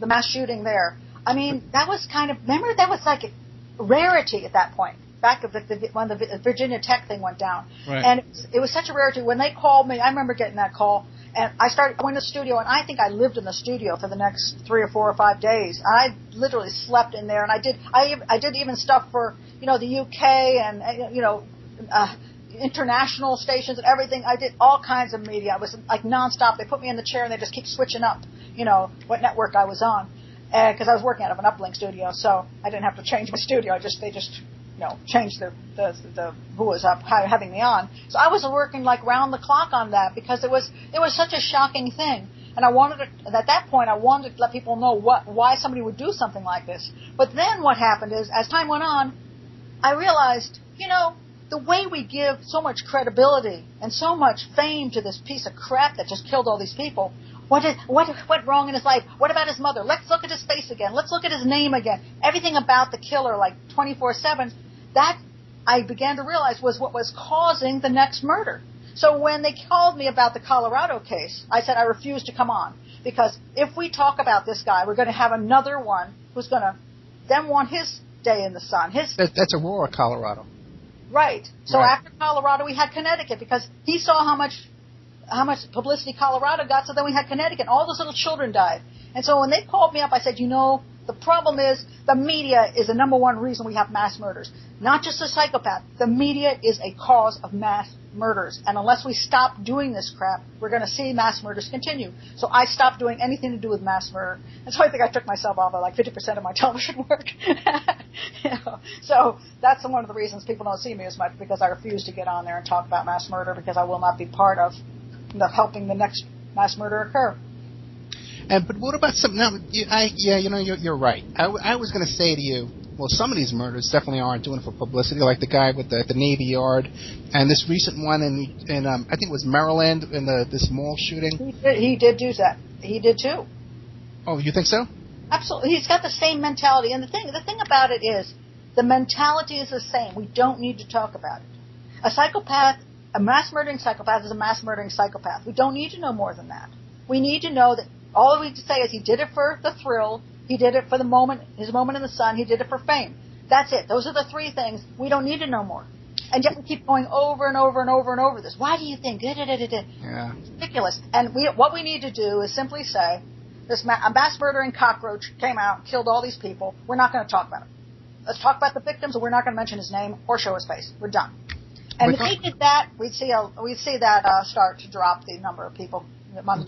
the mass shooting there? That was that was like a rarity at that point. Back when the Virginia Tech thing went down. Right. And it was such a rarity. When they called me, I remember getting that call, and I went to the studio, and I think I lived in the studio for the next 3 or 4 or 5 days. I literally slept in there, and I did even stuff for, the UK and, international stations and everything. I did all kinds of media. I was like nonstop. They put me in the chair and they just keep switching up, what network I was on, because I was working out of an uplink studio, so I didn't have to change my studio. They just changed the who was up having me on. So I was working like round the clock on that because it was such a shocking thing. And at that point, I wanted to let people know why somebody would do something like this. But then what happened is, as time went on, I realized, the way we give so much credibility and so much fame to this piece of crap that just killed all these people, what went wrong in his life? What about his mother? Let's look at his face again. Let's look at his name again. Everything about the killer, like 24/7, that I began to realize was what was causing the next murder. So when they called me about the Colorado case, I said I refuse to come on, because if we talk about this guy, we're going to have another one who's going to then want his day in the sun. That's Aurora, Colorado. Right. So right. After Colorado, we had Connecticut, because he saw how much publicity Colorado got, so then we had Connecticut. All those little children died. And so when they called me up, I said, the problem is the media is the number one reason we have mass murders. Not just a psychopath. The media is a cause of mass murders. And unless we stop doing this crap, we're going to see mass murders continue. So I stopped doing anything to do with mass murder. And so I think I took myself off of like 50% of my television work. So that's one of the reasons people don't see me as much, because I refuse to get on there and talk about mass murder, because I will not be part of helping the next mass murder occur. But what about some? No, you're right. I was going to say to you, well, some of these murders definitely aren't doing it for publicity, like the guy with the Navy Yard, and this recent one in I think it was Maryland in this mall shooting. He did do that. He did too. Oh, you think so? Absolutely. He's got the same mentality, and the thing about it is, the mentality is the same. We don't need to talk about it. A psychopath, a mass murdering psychopath, is a mass murdering psychopath. We don't need to know more than that. We need to know that. All we need to say is he did it for the thrill, he did it for his moment in the sun, he did it for fame. That's it. Those are the three things. We don't need to know more. And yet we keep going over and over and over and over this. Why do you think? Yeah. It's ridiculous. And what we need to do is simply say, a mass murdering cockroach came out, killed all these people. We're not going to talk about it. Let's talk about the victims, and we're not going to mention his name or show his face. We're done. And if they did that, we'd see that start to drop the number of people.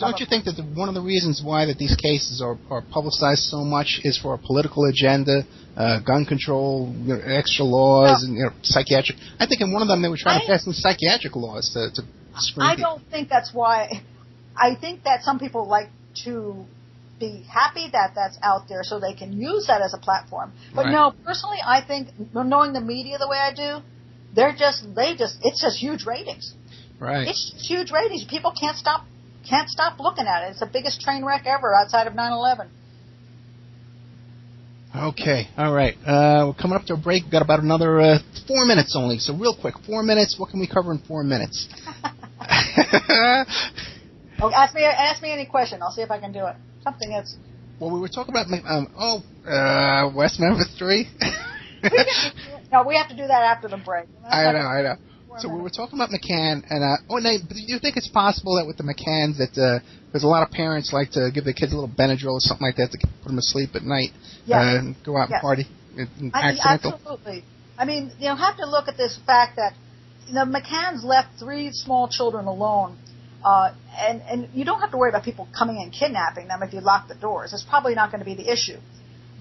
Don't you think that one of the reasons why that these cases are publicized so much is for a political agenda, gun control, extra laws, and psychiatric? I think in one of them they were trying to pass some psychiatric laws to screen people. I don't think that's why. I think that some people like to be happy that that's out there so they can use that as a platform. But right. No, personally, I think knowing the media the way I do, it's just huge ratings. Right. It's huge ratings. People can't stop looking at it. It's the biggest train wreck ever outside of 9/11. Okay, all right. We're coming up to a break. We've got about another 4 minutes only. So real quick, 4 minutes. What can we cover in 4 minutes? Ask me any question. I'll see if I can do it. Something that's... Well, we were talking about West Memphis Three. No, we have to do that after the break. I know. So we were talking about Mcaann, and do you think it's possible that with the Mcaanns that because a lot of parents like to give their kids a little Benadryl or something like that to put them asleep at night, and go out and party, accidental? Absolutely. I mean, you have to look at this fact that Mcaanns left 3 small children alone, and you don't have to worry about people coming and kidnapping them if you lock the doors. It's probably not going to be the issue,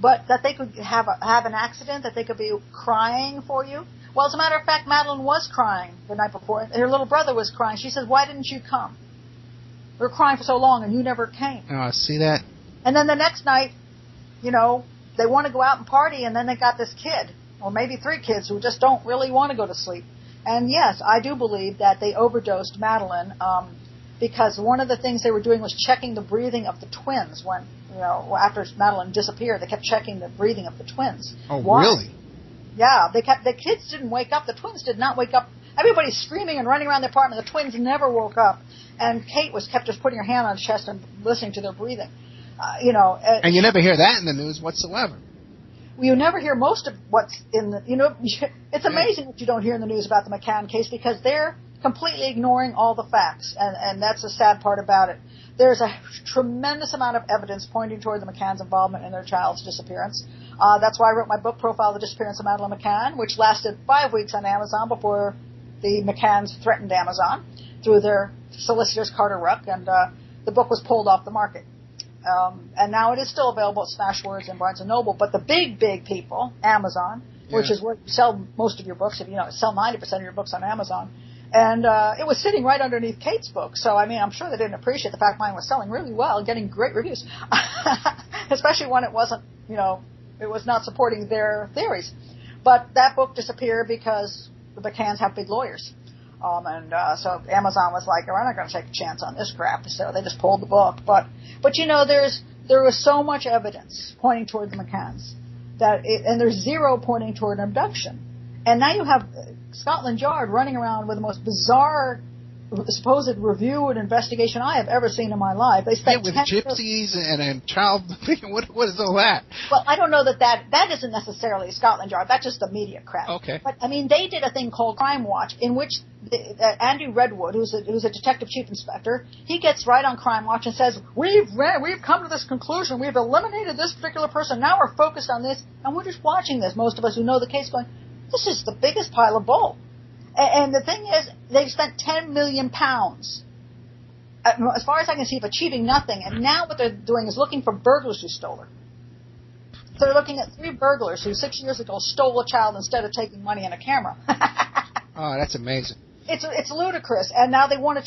but that they could have an accident, that they could be crying for you. Well, as a matter of fact, Madeline was crying the night before. Her little brother was crying. She said, "Why didn't you come? We were crying for so long, and you never came." Oh, see that? And then the next night, they want to go out and party, and then they got this kid, or maybe 3 kids, who just don't really want to go to sleep. And yes, I do believe that they overdosed Madeline, because one of the things they were doing was checking the breathing of the twins. When after Madeline disappeared, they kept checking the breathing of the twins. Oh, why? Really? Yeah, the kids didn't wake up. The twins did not wake up. Everybody's screaming and running around the apartment. The twins never woke up. And Kate kept just putting her hand on her chest and listening to their breathing. And you never hear that in the news whatsoever. Well, you never hear most of what's in the... it's amazing what you don't hear in the news about the Mcaann case, because they're completely ignoring all the facts. And that's the sad part about it. There's a tremendous amount of evidence pointing toward the Mcaann's involvement in their child's disappearance. That's why I wrote my book, Profile the Disappearance of Madeline Mccaann, which lasted 5 weeks on Amazon before the Mcaanns threatened Amazon through their solicitors, Carter Ruck, and the book was pulled off the market. And now it is still available at Smashwords and Barnes & Noble. But the big people, Amazon, which is where you sell most of your books, if you sell 90% of your books on Amazon. And it was sitting right underneath Kate's book. So, I mean, I'm sure they didn't appreciate the fact mine was selling really well and getting great reviews, especially when it wasn't, it was not supporting their theories. But that book disappeared because the Mcaanns have big lawyers. So Amazon was like, we're not going to take a chance on this crap. So they just pulled the book. But there was so much evidence pointing toward the Mcaanns and there's zero pointing toward an abduction. And now you have Scotland Yard running around with the most bizarre supposed review and investigation I have ever seen in my life. They spent with gypsies and child. What is all that? Well, I don't know that isn't necessarily Scotland Yard. That's just the media crap. Okay. But I mean, they did a thing called Crime Watch, in which Andy Redwood, who's a detective chief inspector, he gets right on Crime Watch and says, we've come to this conclusion. We've eliminated this particular person. Now we're focused on this, and we're just watching this. Most of us who know the case going, this is the biggest pile of bull. And the thing is, they've spent £10 million, as far as I can see, of achieving nothing. And now what they're doing is looking for burglars who stole her. They're looking at 3 burglars who 6 years ago stole a child instead of taking money and a camera. Oh, that's amazing. It's ludicrous. And now they want to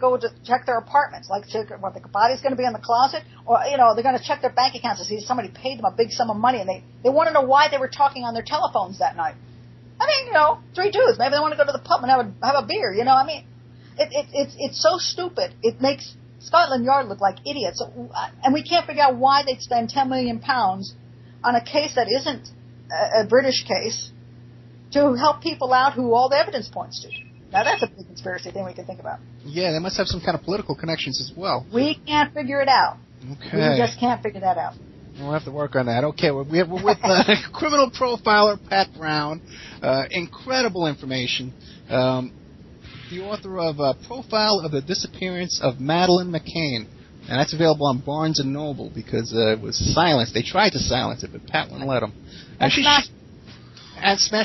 go to check their apartments, like check what the body's going to be in the closet, or they're going to check their bank accounts to see if somebody paid them a big sum of money, and they want to know why they were talking on their telephones that night. I mean, 3 dudes. Maybe they want to go to the pub and have a beer. I mean, it's so stupid. It makes Scotland Yard look like idiots, and we can't figure out why they'd spend £10 million on a case that isn't a British case to help people out who all the evidence points to. Now that's a big conspiracy thing we can think about. Yeah, they must have some kind of political connections as well. We can't figure it out. Okay. We just can't figure that out. We'll have to work on that. Okay, we're with criminal profiler Pat Brown. Incredible information. The author of Profile of the Disappearance of Madeleine McCann. And that's available on Barnes & Noble because it was silenced. They tried to silence it, but Pat wouldn't let them. And Smash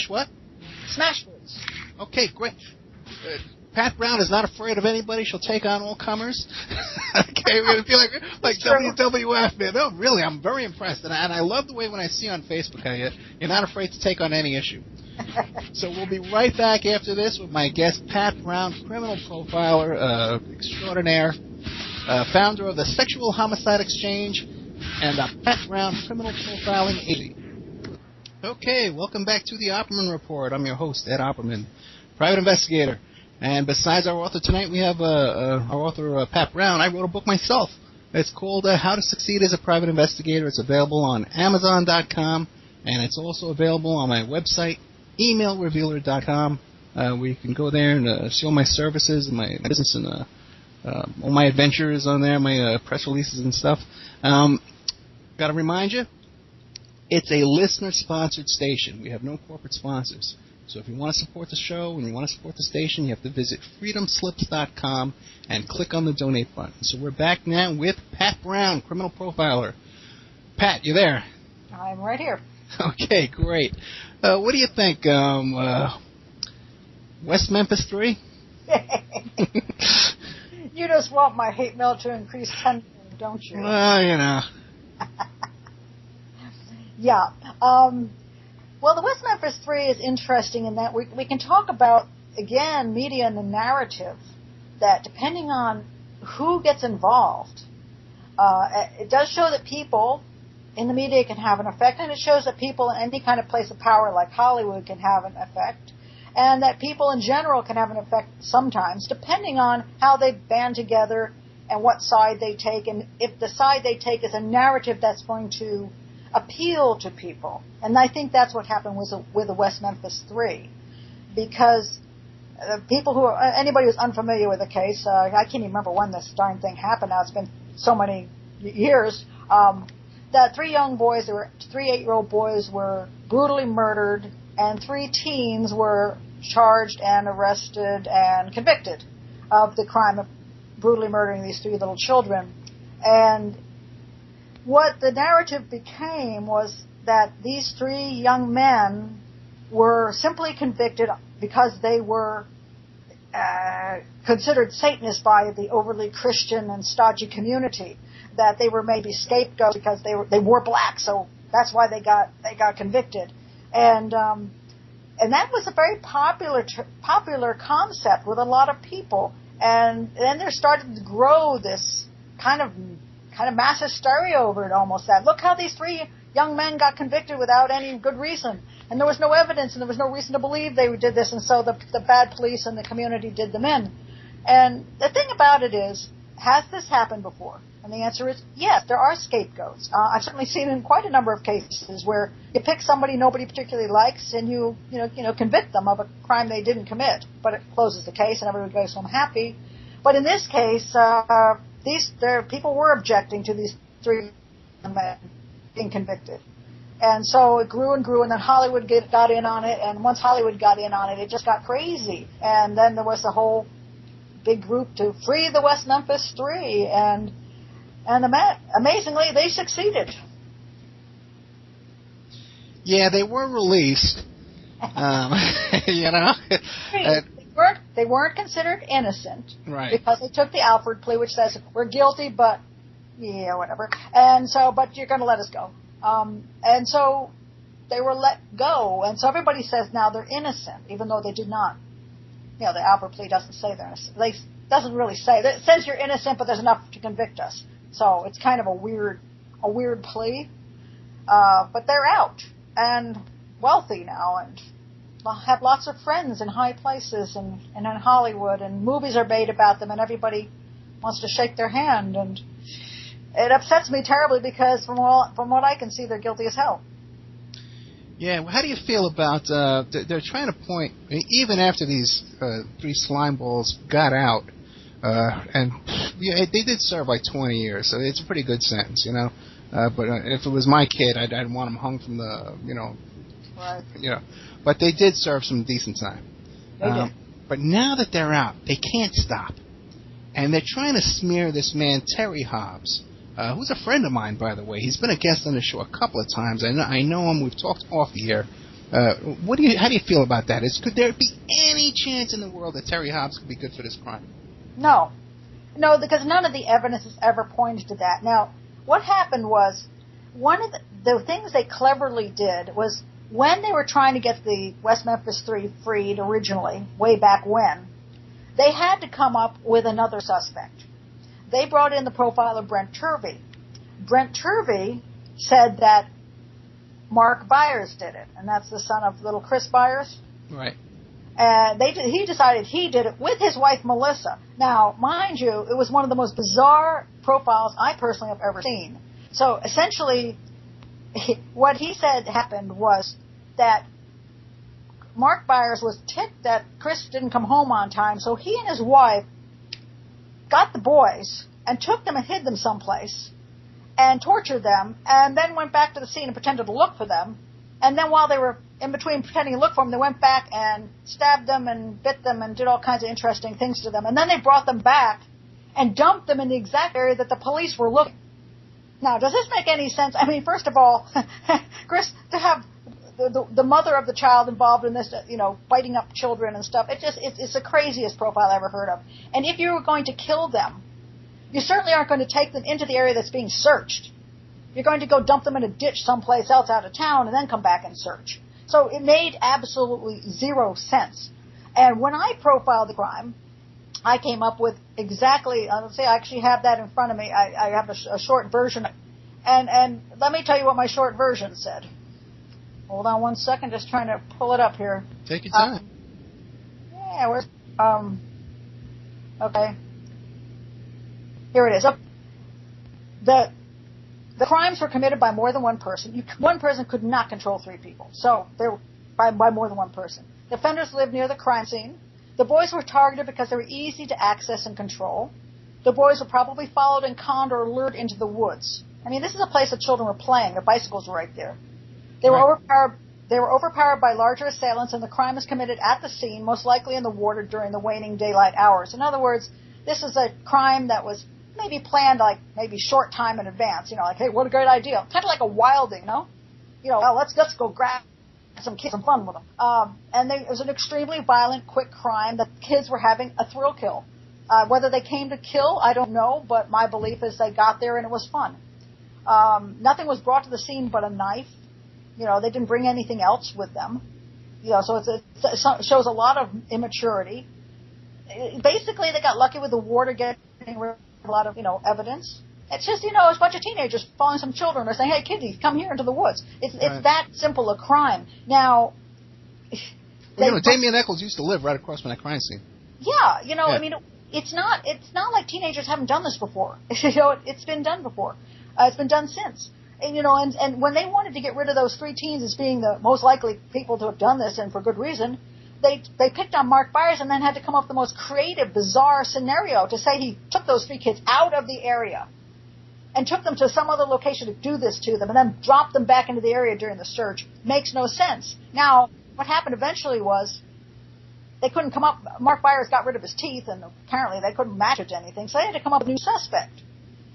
what? Smashwords. Okay, great. Pat Brown is not afraid of anybody. She'll take on all comers. Okay, we're going to feel like WWF, man. No, really, I'm very impressed. And I love the way when I see on Facebook how you're not afraid to take on any issue. So we'll be right back after this with my guest, Pat Brown, criminal profiler extraordinaire, founder of the Sexual Homicide Exchange, and Pat Brown, criminal profiling agency. Okay, welcome back to the Opperman Report. I'm your host, Ed Opperman, private investigator. And besides our author tonight, we have our author, Pat Brown. I wrote a book myself. It's called How to Succeed as a Private Investigator. It's available on Amazon.com, and it's also available on my website, emailrevealer.com, where you can go there and see all my services and my business and all my adventures on there, my press releases and stuff. Got to remind you, it's a listener-sponsored station. We have no corporate sponsors. So if you want to support the show and you want to support the station, you have to visit freedomslips.com and click on the donate button. So we're back now with Pat Brown, criminal profiler. Pat, you there? I'm right here. Okay, great. What do you think? West Memphis 3? You just want my hate mail to increase tenfold, don't you? Well, Yeah. Well, the West Memphis Three is interesting in that we can talk about, again, media and the narrative, that depending on who gets involved, it does show that people in the media can have an effect, and it shows that people in any kind of place of power like Hollywood can have an effect, and that people in general can have an effect sometimes, depending on how they band together and what side they take, and if the side they take is a narrative that's going to appeal to people. And I think that's what happened with the West Memphis Three, because people who are, anybody who's unfamiliar with the case, I can't even remember when this darn thing happened now, it's been so many years, the 3 young boys, there were 3 8-year-old boys were brutally murdered, and 3 teens were charged and arrested and convicted of the crime of brutally murdering these 3 little children. And what the narrative became was that these 3 young men were simply convicted because they were considered Satanists by the overly Christian and stodgy community, that they were maybe scapegoats because they wore black, so that's why they got convicted, and that was a very popular concept with a lot of people, and then there started to grow this kind of mass hysteria over it, almost that look how these 3 young men got convicted without any good reason. And there was no evidence, and there was no reason to believe they did this, and so the bad police and the community did them in. And the thing about it is, has this happened before? And the answer is yes, there are scapegoats. I've certainly seen in quite a number of cases where you pick somebody nobody particularly likes, and you convict them of a crime they didn't commit, but it closes the case and everybody goes home happy. But in this case, people were objecting to these 3 men being convicted. And so it grew and grew, and then Hollywood got in on it, and once Hollywood got in on it, it just got crazy. And then there was a whole big group to free the West Memphis Three, and amazingly, they succeeded. Yeah, they were released. They weren't considered innocent, right? Because they took the Alford plea, which says we're guilty, but yeah, whatever. And so, but you're going to let us go. And so they were let go. And so everybody says now they're innocent, even though they did not. The Alford plea doesn't say they're innocent. It doesn't really say. It says you're innocent, but there's enough to convict us. So it's kind of a weird plea. But they're out and wealthy now and have lots of friends in high places and in Hollywood, and movies are made about them, and everybody wants to shake their hand. And it upsets me terribly because from what I can see, they're guilty as hell. Yeah, well, how do you feel about they're trying to point, even after these 3 slime balls got out, and they did serve like 20 years, so it's a pretty good sentence, but if it was my kid, I'd want him hung from the, Right. But they did serve some decent time. They did. But now that they're out, they can't stop, and they're trying to smear this man Terry Hobbs, who's a friend of mine, by the way. He's been a guest on the show a couple of times. I know him. We've talked off the air. How do you feel about that? Could there be any chance in the world that Terry Hobbs could be good for this crime? No, because none of the evidence has ever pointed to that. Now, what happened was, one of the things they cleverly did was, when they were trying to get the West Memphis Three freed originally, way back when, they had to come up with another suspect. They brought in the profiler Brent Turvey. Brent Turvey said that Mark Byers did it, and that's the son of little Chris Byers. Right. He decided he did it with his wife Melissa. Now, mind you, it was one of the most bizarre profiles I personally have ever seen. So essentially, what he said happened was that Mark Byers was ticked that Chris didn't come home on time, so he and his wife got the boys and took them and hid them someplace and tortured them, and then went back to the scene and pretended to look for them. And then while they were in between pretending to look for them, they went back and stabbed them and bit them and did all kinds of interesting things to them. And then they brought them back and dumped them in the exact area that the police were looking. Now, does this make any sense? I mean, first of all, Chris, to have the mother of the child involved in this, biting up children and stuff, it's the craziest profile I ever heard of. And if you were going to kill them, you certainly aren't going to take them into the area that's being searched. You're going to go dump them in a ditch someplace else out of town and then come back and search. So it made absolutely zero sense. And when I profiled the crime, I came up with exactly, let's say I actually have that in front of me. I have a short version. And let me tell you what my short version said. Hold on one second, just trying to pull it up here. Take your time. Where's, okay. Here it is. The crimes were committed by more than one person. One person could not control 3 people. So they were by more than one person. The offenders lived near the crime scene. The boys were targeted because they were easy to access and control. The boys were probably followed and conned or lured into the woods. I mean, this is a place that children were playing. Their bicycles were right there. They were overpowered by larger assailants, and the crime was committed at the scene, most likely in the ward or during the waning daylight hours. In other words, this is a crime that was maybe planned like maybe short time in advance. Like, hey, what a great idea. Kind of like a wilding, well, let's go grab some kids some fun with them. It was an extremely violent, quick crime that kids were having a thrill kill. Whether they came to kill, I don't know, but my belief is they got there and it was fun. Nothing was brought to the scene but a knife. They didn't bring anything else with them. So it shows a lot of immaturity. Basically, they got lucky with the water getting rid of a lot of, evidence. It's just, it's a bunch of teenagers following some children or saying, hey, kiddies, come here into the woods. It's that simple a crime. Now, Damien Echols used to live right across from that crime scene. Yeah, I mean, it's not like teenagers haven't done this before. It's been done before. It's been done since. And when they wanted to get rid of those 3 teens as being the most likely people to have done this, and for good reason, they picked on Mark Byers and then had to come up with the most creative, bizarre scenario to say he took those 3 kids out of the area and took them to some other location to do this to them and then dropped them back into the area during the search. Makes no sense. Now, what happened eventually was they couldn't come up. Mark Byers got rid of his teeth, and apparently they couldn't match it to anything, so they had to come up with a new suspect.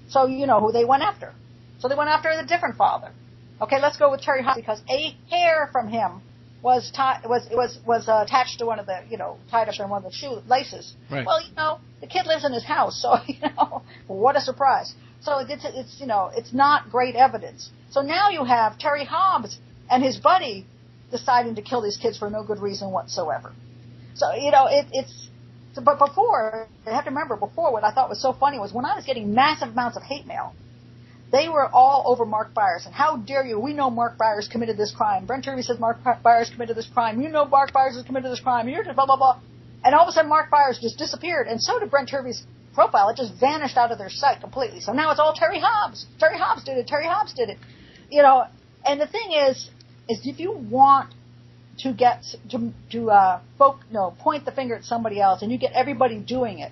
So you know who they went after. So they went after the different father. Okay, let's go with Terry Hobbs because a hair from him was attached to one of the, tied up in one of the shoe laces. Right. Well, the kid lives in his house, so what a surprise. So it's not great evidence. So now you have Terry Hobbs and his buddy deciding to kill these kids for no good reason whatsoever. So but before, I have to remember, before what I thought was so funny was when I was getting massive amounts of hate mail, they were all over Mark Byers. And how dare you? We know Mark Byers committed this crime. Brent Turvey says Mark Byers committed this crime. You know Mark Byers has committed this crime. You're just blah, blah, blah. And all of a sudden Mark Byers just disappeared. And so did Brent Turvey's profile. It just vanished out of their sight completely. So now it's all Terry Hobbs. Terry Hobbs did it. Terry Hobbs did it. And the thing is if you want to get point the finger at somebody else and you get everybody doing it,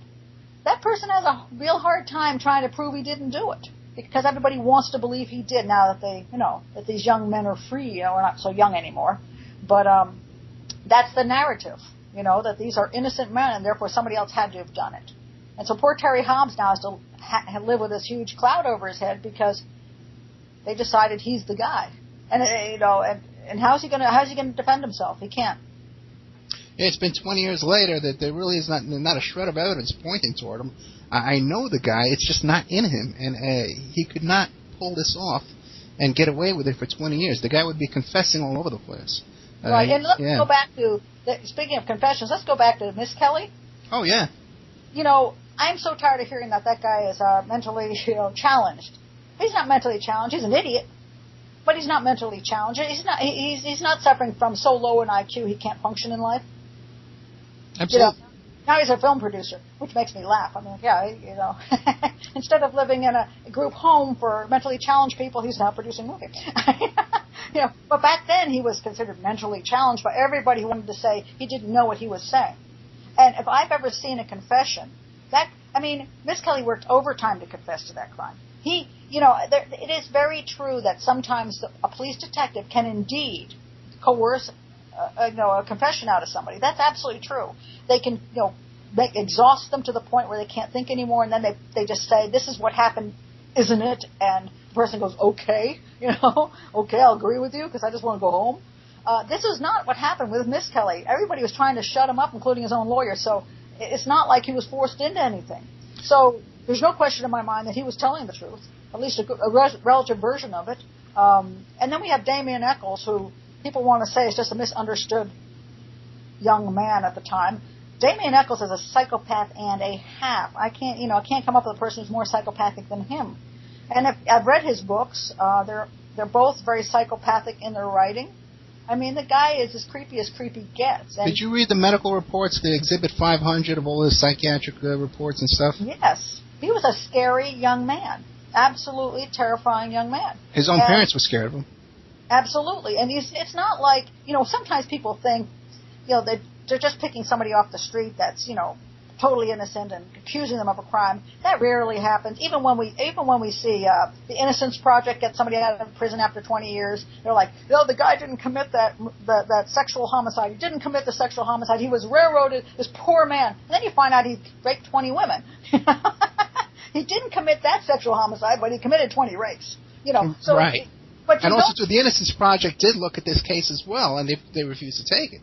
that person has a real hard time trying to prove he didn't do it. Because everybody wants to believe he did now that that these young men are free. We're not so young anymore. But that's the narrative, that these are innocent men and therefore somebody else had to have done it. And so poor Terry Hobbs now has to live with this huge cloud over his head because they decided he's the guy. And, and how's he going to defend himself? He can't. It's been 20 years later that there really is not a shred of evidence pointing toward him. I know the guy. It's just not in him. And he could not pull this off and get away with it for 20 years. The guy would be confessing all over the place. Right. And let's go back to, speaking of confessions, let's go back to Miss Kelly. Oh, yeah. I'm so tired of hearing that guy is mentally challenged. He's not mentally challenged. He's an idiot. But he's not mentally challenged. He's not suffering from so low an IQ he can't function in life. Absolutely. Now he's a film producer, which makes me laugh. I mean, instead of living in a group home for mentally challenged people, he's now producing movies. But back then he was considered mentally challenged by everybody who wanted to say he didn't know what he was saying. And if I've ever seen a confession, Miss Kelly worked overtime to confess to that crime. It is very true that sometimes a police detective can indeed coerce a confession out of somebody. That's absolutely true. They can, exhaust them to the point where they can't think anymore, and then they just say, this is what happened, isn't it? And the person goes, okay, okay, I'll agree with you because I just want to go home. This is not what happened with Miss Kelly. Everybody was trying to shut him up, including his own lawyer, so it's not like he was forced into anything. So there's no question in my mind that he was telling the truth, at least a relative version of it. And then we have Damien Echols, who people want to say is just a misunderstood young man at the time. Damien Echols is a psychopath and a half. I can't come up with a person who's more psychopathic than him. And I've read his books. They're both very psychopathic in their writing. I mean, the guy is as creepy gets. And did you read the medical reports, the Exhibit 500 of all his psychiatric reports and stuff? Yes. He was a scary young man. Absolutely terrifying young man. His own parents were scared of him. Absolutely. And it's not like, sometimes people think, they're just picking somebody off the street that's, totally innocent and accusing them of a crime. That rarely happens. Even when we see the Innocence Project get somebody out of prison after 20 years, they're like, the guy didn't commit that sexual homicide. He didn't commit the sexual homicide. He was railroaded, this poor man. And then you find out he raped 20 women. He didn't commit that sexual homicide, but he committed 20 rapes. So right. But and also, the Innocence Project did look at this case as well, and they refused to take it.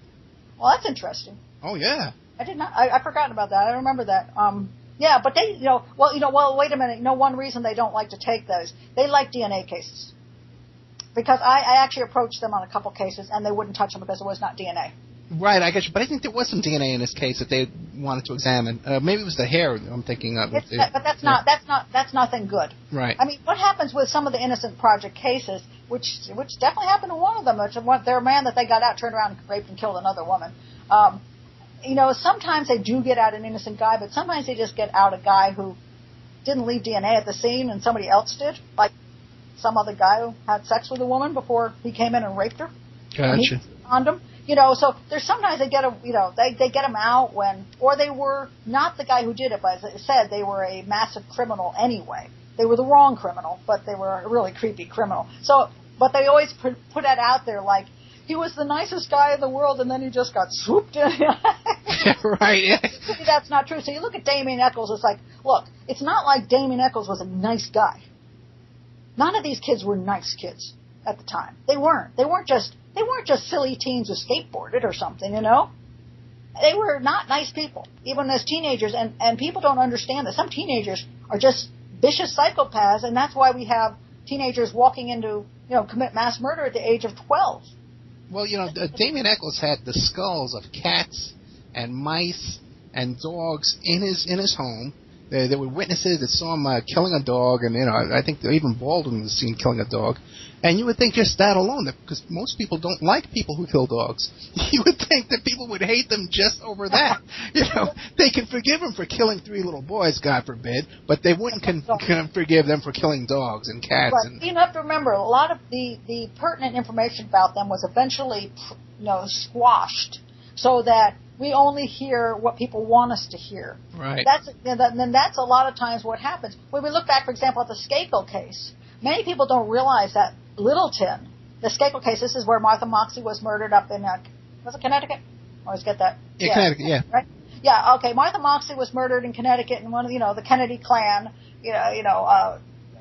Well, that's interesting. Oh, yeah. I did not. I forgotten about that. I don't remember that. Yeah, but they, wait a minute. One reason they don't like to take those, they like DNA cases. Because I actually approached them on a couple cases, and they wouldn't touch them because it was not DNA. Right, I guess, but I think there was some DNA in this case that they wanted to examine. Maybe it was the hair I'm thinking of. But that's nothing good. Right. I mean, what happens with some of the Innocent Project cases, which definitely happened to one of them, their man that they got out turned around and raped and killed another woman. Sometimes they do get out an innocent guy, but sometimes they just get out a guy who didn't leave DNA at the scene and somebody else did, like some other guy who had sex with a woman before he came in and raped her. Gotcha. On them. So there's sometimes they get they get them out or they were not the guy who did it, but as I said, they were a massive criminal anyway. They were the wrong criminal, but they were a really creepy criminal. So, but they always put that out there like, he was the nicest guy in the world, and then he just got swooped in. Right, yeah. That's not true. So you look at Damien Echols, it's like, look, it's not like Damien Echols was a nice guy. None of these kids were nice kids at the time. They weren't. They weren't just silly teens who skateboarded or something, They were not nice people, even as teenagers, and people don't understand that. Some teenagers are just vicious psychopaths, and that's why we have teenagers walking into, commit mass murder at the age of 12. Well, Damien Echols had the skulls of cats and mice and dogs in his home. There were witnesses that saw him killing a dog, and I think even Baldwin was seen killing a dog. And you would think just that alone, because most people don't like people who kill dogs. You would think that people would hate them just over that. They can forgive him for killing 3 little boys, God forbid, but they wouldn't forgive them for killing dogs and cats. But you have to remember, a lot of the pertinent information about them was eventually, squashed, so that we only hear what people want us to hear. Right. That's a lot of times what happens. When we look back, for example, at the Skakel case, many people don't realize that Littleton, the Skakel case, this is where Martha Moxley was murdered up in, was it Connecticut? I always get that. Yeah, Connecticut, yeah. Right? Yeah, okay. Martha Moxley was murdered in Connecticut, and one of, the Kennedy clan,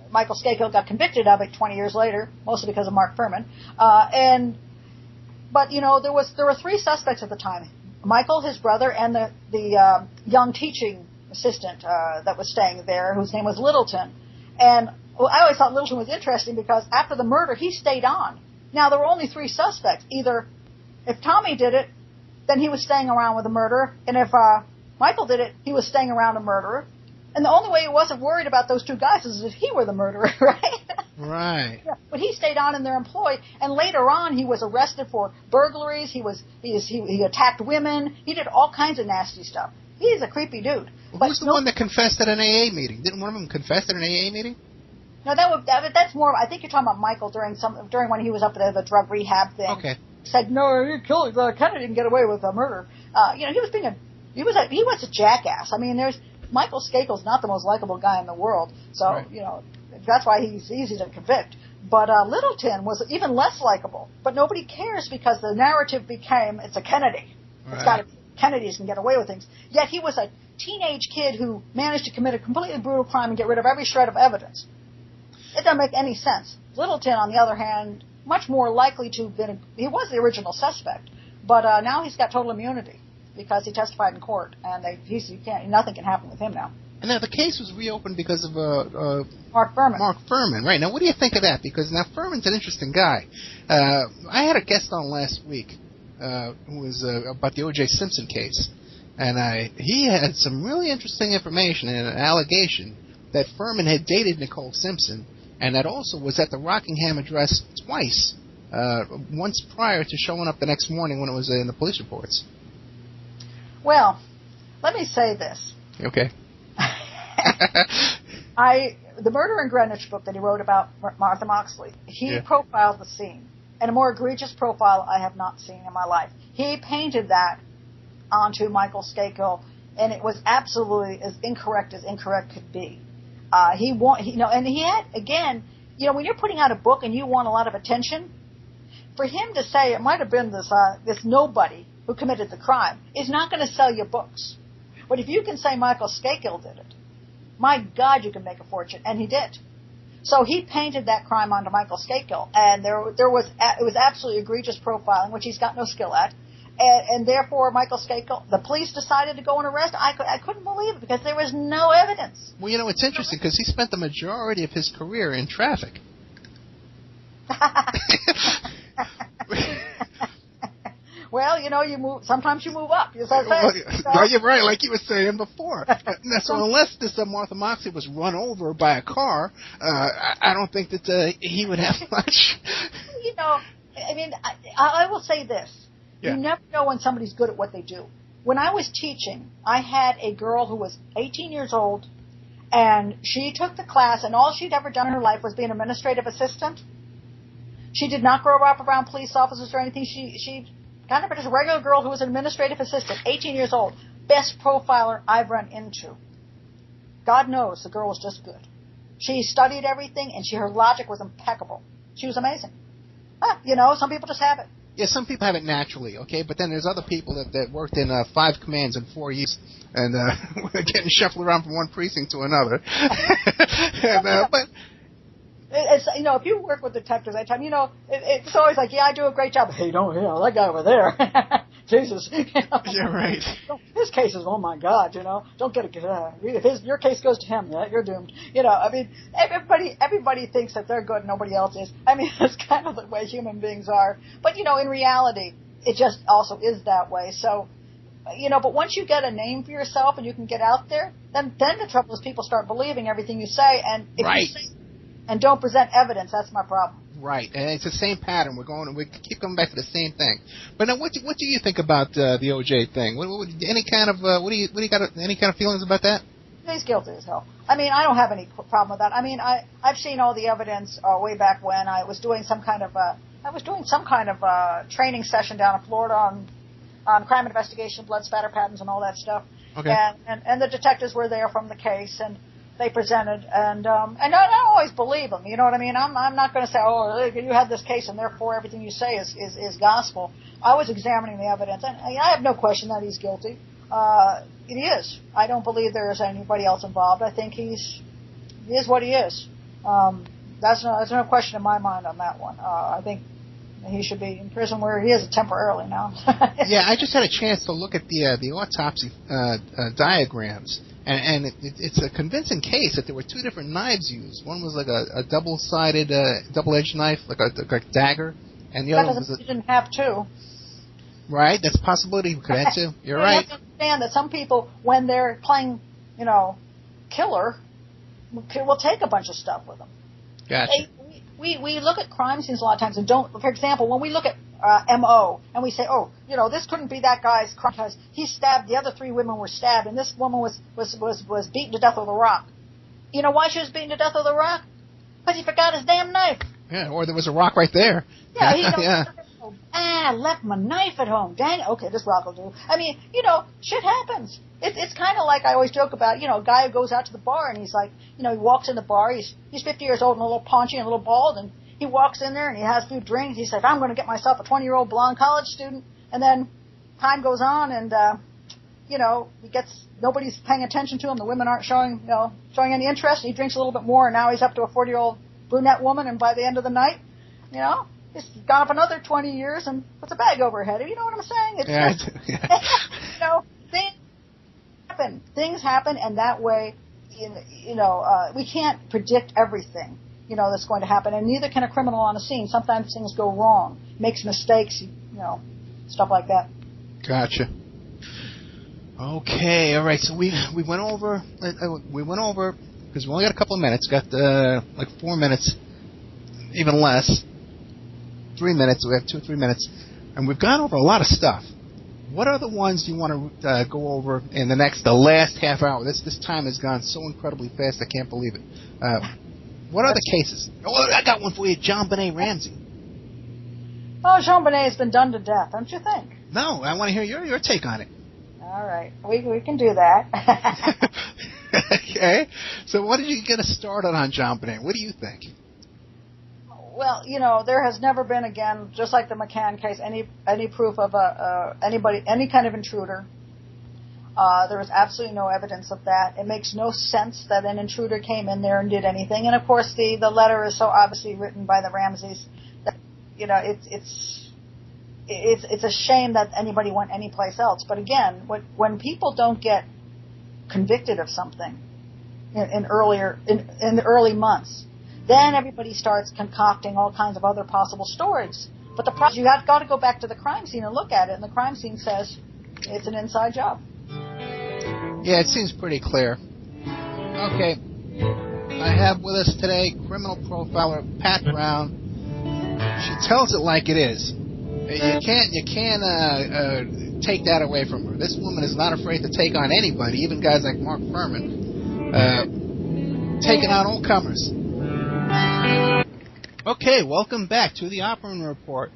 Michael Skakel got convicted of it 20 years later, mostly because of Mark Furman. But there were 3 suspects at the time. Michael, his brother, and the young teaching assistant that was staying there, whose name was Littleton. And I always thought Littleton was interesting because after the murder, he stayed on. Now, there were only 3 suspects. Either if Tommy did it, then he was staying around with the murderer, and if Michael did it, he was staying around a murderer. And the only way he wasn't worried about those 2 guys is if he were the murderer, right? Right. Yeah, but he stayed on in their employ, and later on he was arrested for burglaries. He attacked women. He did all kinds of nasty stuff. He's a creepy dude. Well, who's the one that confessed at an AA meeting? Didn't one of them confess at an AA meeting? No, that's more. I think you're talking about Michael during when he was up at the drug rehab thing. Okay. He said, "No, you killed Kennedy didn't get away with a murder." He was a jackass. I mean, Michael Skakel's not the most likable guy in the world, so right. That's why he's easy to convict. But Littleton was even less likable. But nobody cares because the narrative became it's a Kennedy. Right. It's got to be Kennedys can get away with things. Yet he was a teenage kid who managed to commit a completely brutal crime and get rid of every shred of evidence. It doesn't make any sense. Littleton, on the other hand, much more likely to have been he was the original suspect, but now he's got total immunity because he testified in court, and nothing can happen with him now. And now the case was reopened because of Mark Furman. Mark Furman, right? Now, what do you think of that? Because now Furman's an interesting guy. I had a guest on last week who was about the O.J. Simpson case, and he had some really interesting information and an allegation that Furman had dated Nicole Simpson, and that also was at the Rockingham address twice, once prior to showing up the next morning when it was in the police reports. Well, let me say this. Okay. The Murder in Greenwich book that he wrote about Martha Moxley, he profiled the scene. And a more egregious profile I have not seen in my life. He painted that onto Michael Skakel, and it was absolutely as incorrect could be. And he had, again, when you're putting out a book and you want a lot of attention, for him to say it might have been this nobody who committed the crime is not going to sell your books. But if you can say Michael Skakel did it, my God, you can make a fortune. And he did. So he painted that crime onto Michael Skakel, and it was absolutely egregious profiling, which he's got no skill at. And therefore, Michael Skakel, the police decided to go and arrest. I couldn't believe it because there was no evidence. Well, you know, it's interesting because he spent the majority of his career in traffic. Well, you know, sometimes you move up. You're right, like you were saying before. So unless this Martha Moxley was run over by a car, I don't think that he would have much. You know, I mean, I will say this. Yeah. You never know when somebody's good at what they do. When I was teaching, I had a girl who was 18 years old, and she took the class, and all she'd ever done in her life was be an administrative assistant. She did not grow up around police officers or anything. She kind of just a regular girl who was an administrative assistant, 18 years old. Best profiler I've run into. God knows the girl was just good. She studied everything, and her logic was impeccable. She was amazing. You know, some people just have it. Yeah, some people have it naturally, okay? But then there's other people that worked in 5 commands in 4 years and getting shuffled around from one precinct to another. But it's, you know, if you work with detectives, I tell them, you know, it's always like, yeah, I do a great job. Hey, don't, you know, that guy over there. Jesus. You know? Yeah, right. His case is, oh my God, you know, don't get if your case goes to him, yeah, you're doomed. You know, I mean, everybody thinks that they're good, nobody else is. I mean, that's kind of the way human beings are. But, you know, in reality, it just also is that way. So, you know, but once you get a name for yourself and you can get out there, then the trouble is people start believing everything you say, and if right. you say and don't present evidence, that's my problem. Right, and it's the same pattern. We keep coming back to the same thing. But now, what do you think about the OJ thing? Any kind of feelings about that? He's guilty as hell. I mean, I don't have any problem with that. I mean, I've seen all the evidence way back when I was doing some kind of training session down in Florida on crime investigation, blood spatter patterns, and all that stuff. Okay. And the detectives were there from the case, and they presented, and I don't always believe them. You know what I mean? I'm not going to say, oh, you had this case, and therefore everything you say is gospel. I was examining the evidence, and I have no question that he's guilty. He is. I don't believe there is anybody else involved. I think he is what he is. There's no question in my mind on that one. I think he should be in prison where he is temporarily now. Yeah, I just had a chance to look at the autopsy diagrams. And it's a convincing case that there were 2 different knives used. One was like a double-sided, double-edged knife, like a dagger, and the other one was you didn't have 2. Right, that's a possibility. We could add 2. You're right. You have to understand that some people, when they're playing, you know, killer, will take a bunch of stuff with them. Gotcha. We look at crime scenes a lot of times and don't. For example, when we look at M.O. and we say, oh, you know, this couldn't be that guy's crime because he stabbed, the other 3 women were stabbed, and this woman was beaten to death with a rock. You know why she was beaten to death with a rock? Because he forgot his damn knife. Yeah, or there was a rock right there. Yeah, yeah. Left my knife at home. Dang, okay, this rock will do. I mean, you know, shit happens. It's kind of like I always joke about, you know, a guy who goes out to the bar and he's like, you know, he walks in the bar, he's 50 years old and a little paunchy and a little bald, and he walks in there and he has a few drinks. He says, I'm going to get myself a 20-year-old blonde college student. And then time goes on and, you know, nobody's paying attention to him. The women aren't showing any interest. He drinks a little bit more, and now he's up to a 40-year-old brunette woman. And by the end of the night, you know, he's gone up another 20 years and puts a bag over her head. You know what I'm saying? It's you know, things happen, and that way, you know, we can't predict everything, you know, that's going to happen, and neither can a criminal on a scene. Sometimes things go wrong, makes mistakes, you know, stuff like that. Gotcha. Okay, all right. So we went over because we only got a couple of minutes. Got like 4 minutes, even less. 3 minutes. We have 2 or 3 minutes, and we've gone over a lot of stuff. What are the ones you want to go over in the last half hour? This time has gone so incredibly fast, I can't believe it. What are the cases? Oh, I got one for you, John Benet Ramsey. Oh, Jean Benet has been done to death, don't you think? No, I want to hear your take on it. All right, we can do that. Okay, so what did you get us started on John Benet? What do you think? Well, you know, there has never been, again, just like the Mcaann case, any proof of any kind of intruder. There was absolutely no evidence of that. It makes no sense that an intruder came in there and did anything. And of course, the letter is so obviously written by the Ramseys that it's a shame that anybody went anyplace else. But again, when people don't get convicted of something in the early months, then everybody starts concocting all kinds of other possible stories. But the problem is you have got to go back to the crime scene and look at it, and the crime scene says it's an inside job. Yeah, it seems pretty clear. Okay, I have with us today criminal profiler Pat Brown. She tells it like it is. You can't take that away from her. This woman is not afraid to take on anybody, even guys like Mark Furman, taking on all comers. Okay, welcome back to the Opperman Report.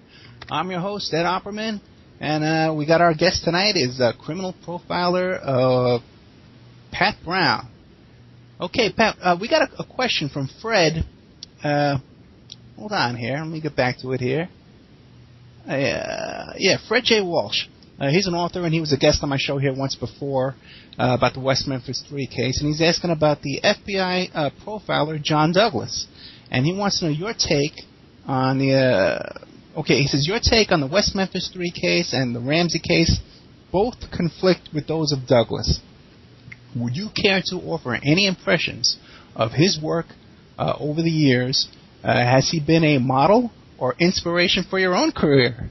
I'm your host, Ed Opperman, and we got our guest tonight is criminal profiler Pat Brown. Okay, Pat, we got a question from Fred. Hold on here. Let me get back to it here. Fred J. Walsh. He's an author, and he was a guest on my show here once before about the West Memphis Three case, and he's asking about the FBI profiler John Douglas. And he wants to know your take on he says, your take on the West Memphis Three case and the Ramsey case both conflict with those of Douglas. Would you care to offer any impressions of his work over the years? Has he been a model or inspiration for your own career?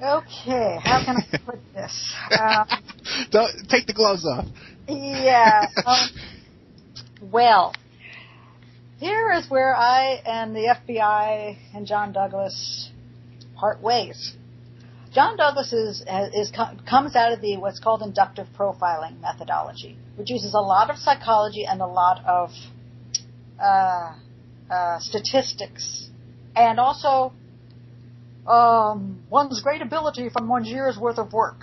Okay, how can I put this? Don't take the gloves off. Yeah. Well, here is where I and the FBI and John Douglas part ways. John Douglas comes out of what's called inductive profiling methodology, which uses a lot of psychology and a lot of statistics, and also one's great ability from one's year's worth of work.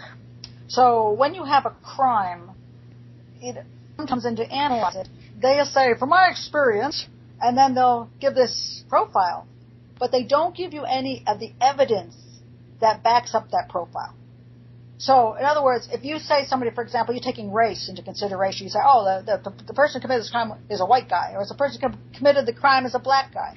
So when you have a crime, it comes in to analyze it. They'll say, from my experience, and then they'll give this profile, but they don't give you any of the evidence that backs up that profile. So, in other words, if you say somebody, for example, you're taking race into consideration, you say, oh, the person who committed this crime is a white guy, or the person who committed the crime is a black guy.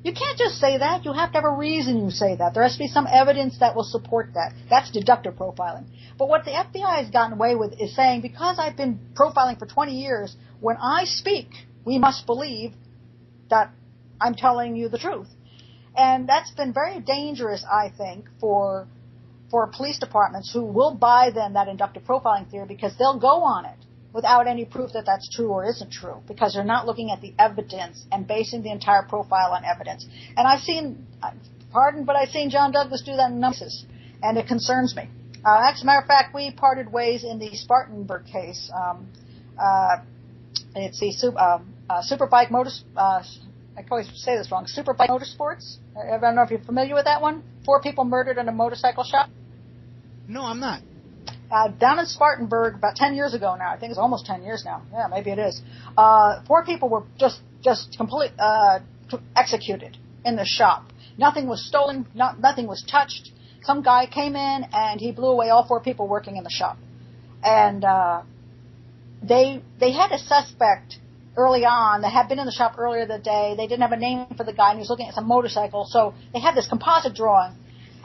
You can't just say that. You have to have a reason you say that. There has to be some evidence that will support that. That's deductive profiling. But what the FBI has gotten away with is saying, because I've been profiling for 20 years, when I speak, we must believe that I'm telling you the truth. And that's been very dangerous, I think, for police departments who will buy then that inductive profiling theory, because they'll go on it without any proof that that's true or isn't true, because they're not looking at the evidence and basing the entire profile on evidence. And I've seen John Douglas do that in numbers, and it concerns me. As a matter of fact, we parted ways in the Spartanburg case. It's the Superbike I always say this wrong. Superbike Motorsports. I don't know if you're familiar with that one. 4 people murdered in a motorcycle shop. No, I'm not. Down in Spartanburg, about 10 years ago now. I think it's almost 10 years now. Yeah, maybe it is. 4 people were just completely executed in the shop. Nothing was stolen. Nothing was touched. Some guy came in and he blew away all 4 people working in the shop. And they had a suspect early on that had been in the shop earlier that day. They didn't have a name for the guy, and he was looking at some motorcycle. So they had this composite drawing.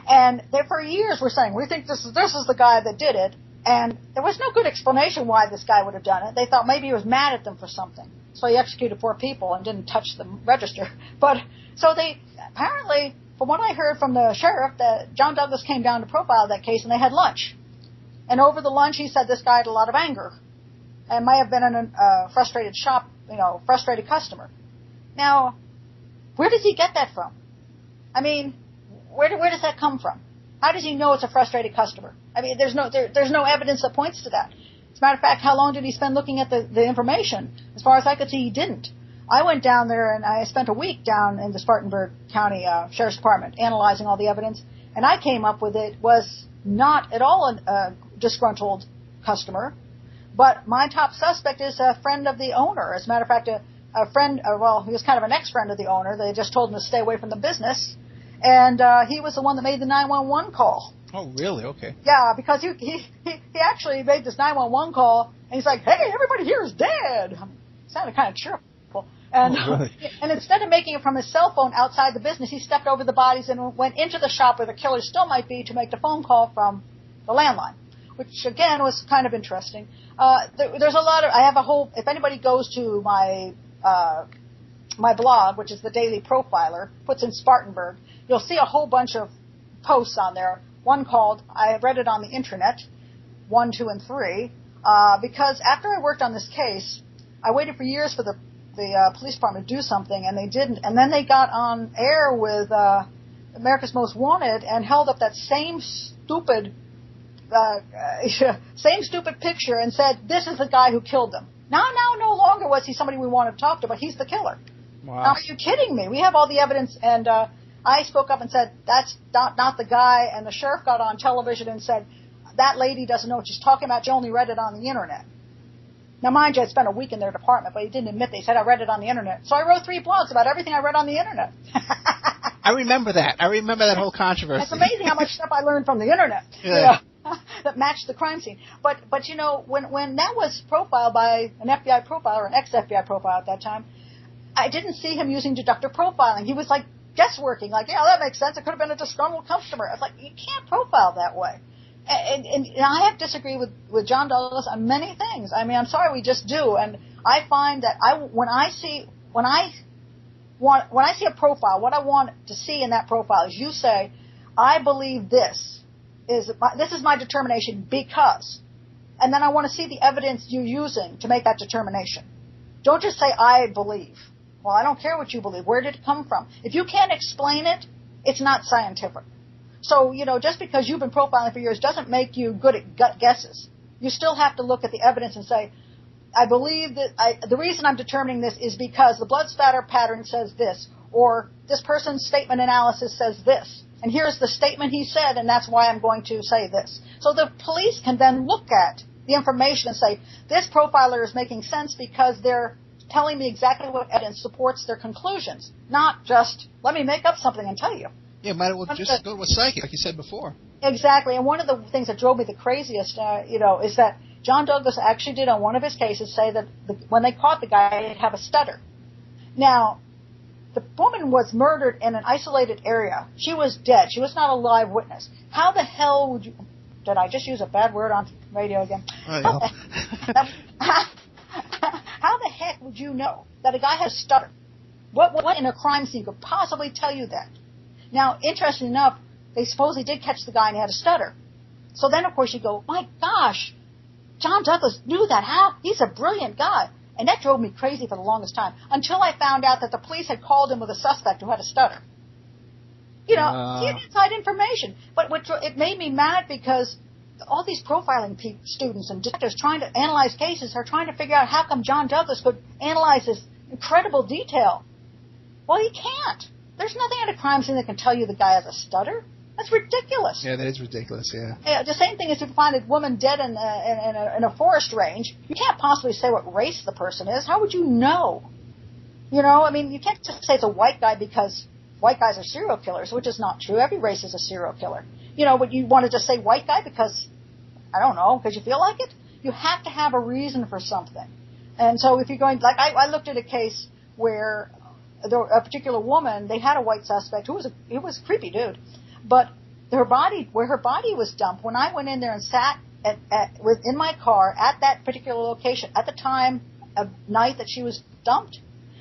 And they, for years, were saying, we think this is the guy that did it. And there was no good explanation why this guy would have done it. They thought maybe he was mad at them for something. So he executed 4 people and didn't touch the register. But so they apparently, from what I heard from the sheriff, that John Douglas came down to profile that case, and they had lunch. And over the lunch, he said this guy had a lot of anger and may have been in a frustrated shop, frustrated customer. Now, where does he get that from? I mean, where does that come from? How does he know it's a frustrated customer? I mean, there's no evidence that points to that. As a matter of fact, how long did he spend looking at the information? As far as I could see, he didn't. I went down there and I spent a week down in the Spartanburg County Sheriff's Department analyzing all the evidence, and I came up with it was not at all a disgruntled customer, but my top suspect is a friend of the owner. As a matter of fact, a friend, he was kind of an ex-friend of the owner. They just told him to stay away from the business. And he was the one that made the 911 call Oh, really? Okay. Yeah, because he actually made this 911 call, and he's like, "Hey, everybody here is dead." Sounded kind of cheerful. And really? And instead of making it from his cell phone outside the business, he stepped over the bodies and went into the shop where the killer still might be to make the phone call from the landline, which again was kind of interesting. There's a lot of, I have a whole, if anybody goes to my blog, which is the Daily Profiler, puts in Spartanburg, you'll see a whole bunch of posts on there. One called, I read it on the internet, 1, 2, and 3, because after I worked on this case, I waited for years for the police department to do something, and they didn't. And then they got on air with America's Most Wanted and held up that same stupid picture and said, "This is the guy who killed them." Now, no longer was he somebody we wanted to talk to, but he's the killer. Wow. Now, are you kidding me? We have all the evidence, and I spoke up and said, "That's not the guy," and the sheriff got on television and said, "That lady doesn't know what she's talking about. She only read it on the internet." Now, mind you, I spent a week in their department, but he didn't admit. They said I read it on the internet. So I wrote 3 blogs about everything I read on the internet. I remember that. I remember that whole controversy. It's amazing how much stuff I learned from the internet. Yeah. That matched the crime scene. But you know, when that was profiled by an FBI profiler, an ex-FBI profiler at that time, I didn't see him using deductive profiling. He was like guessworking, like, yeah, that makes sense. It could have been a disgruntled customer. I was like, you can't profile that way. And I have disagreed with John Douglas on many things. I mean, I'm sorry, we just do. And I find that when I see a profile, what I want to see in that profile is you say, I believe this is my determination because, and then I want to see the evidence you're using to make that determination. Don't just say, I believe. Well, I don't care what you believe. Where did it come from? If you can't explain it, it's not scientific. So, you know, just because you've been profiling for years doesn't make you good at gut guesses. You still have to look at the evidence and say, I believe that the reason I'm determining this is because the blood spatter pattern says this, or this person's statement analysis says this, and here's the statement he said, and that's why I'm going to say this. So the police can then look at the information and say, this profiler is making sense because they're telling me exactly what evidence supports their conclusions, not just, let me make up something and tell you. Yeah, might as well just go with psychic, like you said before. Exactly, and one of the things that drove me the craziest, is that John Douglas actually did on one of his cases say that when they caught the guy, he'd have a stutter. Now, the woman was murdered in an isolated area. She was dead. She was not a live witness. How the hell would you... Did I just use a bad word on radio again? How the heck would you know that a guy has a stutter? What in a crime scene could possibly tell you that? Now, interestingly enough, they supposedly did catch the guy and he had a stutter. So then, of course, you go, my gosh, John Douglas knew that. How? He's a brilliant guy. And that drove me crazy for the longest time, until I found out that the police had called him with a suspect who had a stutter. You know, he had inside information. But it made me mad because all these profiling students and detectives trying to analyze cases are trying to figure out how come John Douglas could analyze this incredible detail. Well, he can't. There's nothing at a crime scene that can tell you the guy has a stutter. That's ridiculous. Yeah, that is ridiculous, yeah. The same thing is if you find a woman dead in a forest range, you can't possibly say what race the person is. How would you know? You know, I mean, you can't just say it's a white guy because white guys are serial killers, which is not true. Every race is a serial killer. You know, but you want to just say white guy because, I don't know, because you feel like it? You have to have a reason for something. And so if you're going, like I looked at a case where a particular woman, they had a white suspect who was a creepy dude. But where her body was dumped, when I went in there and sat in my car at that particular location at the time of night that she was dumped,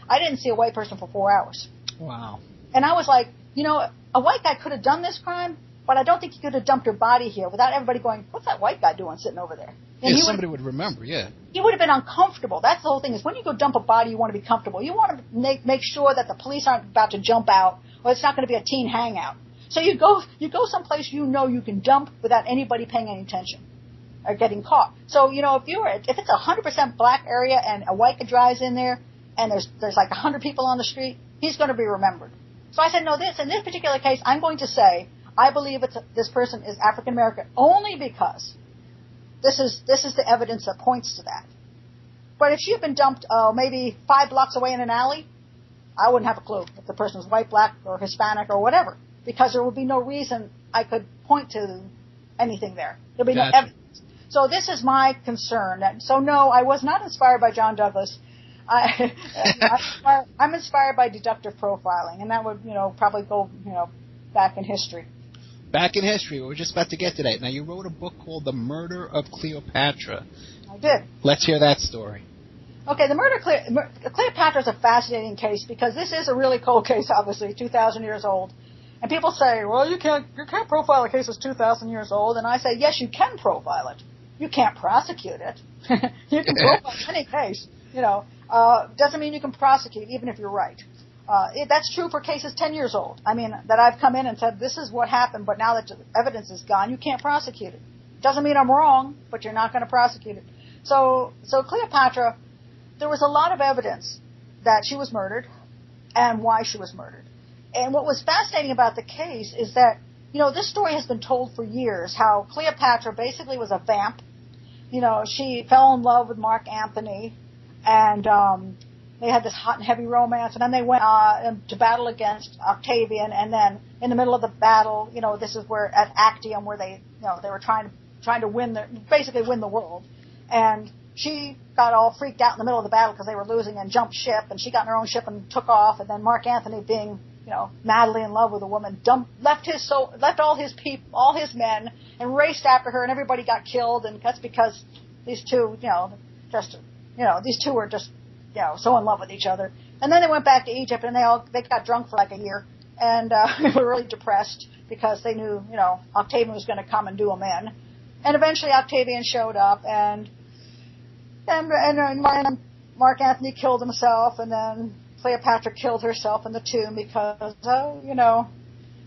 I didn't see a white person for 4 hours. Wow. And I was like, you know, a white guy could have done this crime, but I don't think he could have dumped her body here without everybody going, what's that white guy doing sitting over there? And somebody would remember, yeah. He would have been uncomfortable. That's the whole thing, is when you go dump a body, you want to be comfortable. You want to make sure that the police aren't about to jump out, or it's not going to be a teen hangout. So you go someplace you know you can dump without anybody paying any attention or getting caught. So, you know, if it's a 100% black area and a white guy drives in there and there's like 100 people on the street, he's going to be remembered. So I said, no, in this particular case, I'm going to say, I believe this person is African American only because this is the evidence that points to that. But if she had been dumped maybe 5 blocks away in an alley, I wouldn't have a clue if the person was white, black, or Hispanic or whatever, because there would be no reason I could point to anything there. There'll be no evidence. So this is my concern. So no, I was not inspired by John Douglas. I'm inspired by deductive profiling, and that would, probably go, back in history. Back in history. We're just about to get to that. Now, you wrote a book called The Murder of Cleopatra. I did. Let's hear that story. Okay, the murder of Cleopatra is a fascinating case because this is a really cold case, obviously, 2,000 years old. And people say, well, you can't profile a case that's 2,000 years old. And I say, yes, you can profile it. You can't prosecute it. You can profile any case. Doesn't mean you can prosecute, even if you're right. That's true for cases 10 years old. I mean, that I've come in and said, this is what happened, but now that the evidence is gone, you can't prosecute it. Doesn't mean I'm wrong, but you're not going to prosecute it. So Cleopatra, there was a lot of evidence that she was murdered and why she was murdered. And what was fascinating about the case is that, this story has been told for years, how Cleopatra basically was a vamp. She fell in love with Mark Antony, and they had this hot and heavy romance, and then they went to battle against Octavian, and then in the middle of the battle, this is where at Actium, where they were trying to win the world, and she got all freaked out in the middle of the battle because they were losing and jumped ship, and she got in her own ship and took off, and then Mark Antony, being madly in love with a woman, left all his men and raced after her, and everybody got killed, and that's because these two, these two were just, so in love with each other. And then they went back to Egypt, and they got drunk for like a year, and they were really depressed because they knew, Octavian was going to come and do them in. And eventually Octavian showed up, and Mark Antony killed himself, and then Cleopatra killed herself in the tomb because,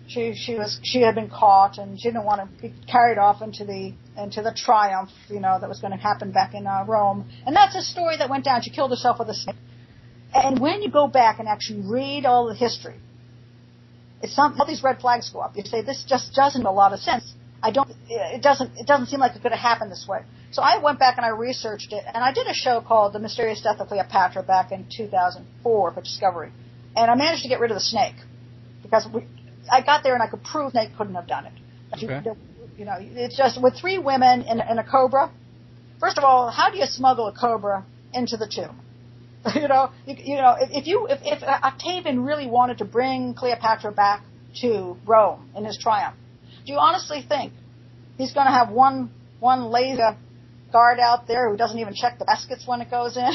she had been caught, and she didn't want to be carried off into the triumph, that was going to happen back in Rome. And that's a story that went down. She killed herself with a snake. And when you go back and actually read all the history, all these red flags go up. You say, this just doesn't make a lot of sense. It doesn't seem like it could have happened this way. So I went back and I researched it, and I did a show called The Mysterious Death of Cleopatra back in 2004 for Discovery. And I managed to get rid of the snake because I got there and I could prove the snake couldn't have done it. Okay. It's just with 3 women in a cobra. First of all, how do you smuggle a cobra into the tomb? If Octavian really wanted to bring Cleopatra back to Rome in his triumph, do you honestly think he's going to have one lazy guard out there who doesn't even check the baskets when it goes in?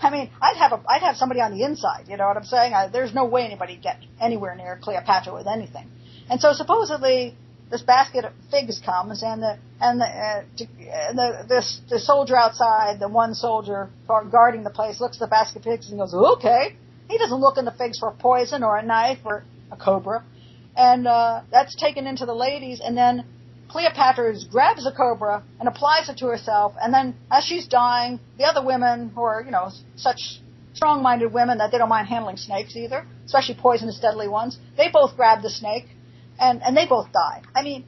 I mean, I'd have somebody on the inside. You know what I'm saying? There's no way anybody get anywhere near Cleopatra with anything. And so supposedly this basket of figs comes, and the soldier outside, the one soldier guarding the place, looks at the basket of figs and goes, okay. He doesn't look in the figs for poison or a knife or a cobra. And that's taken into the ladies, and then Cleopatra grabs the cobra and applies it to herself, and then as she's dying, the other women, who are, such strong-minded women that they don't mind handling snakes either, especially poisonous, deadly ones, they both grab the snake, and they both die. I mean...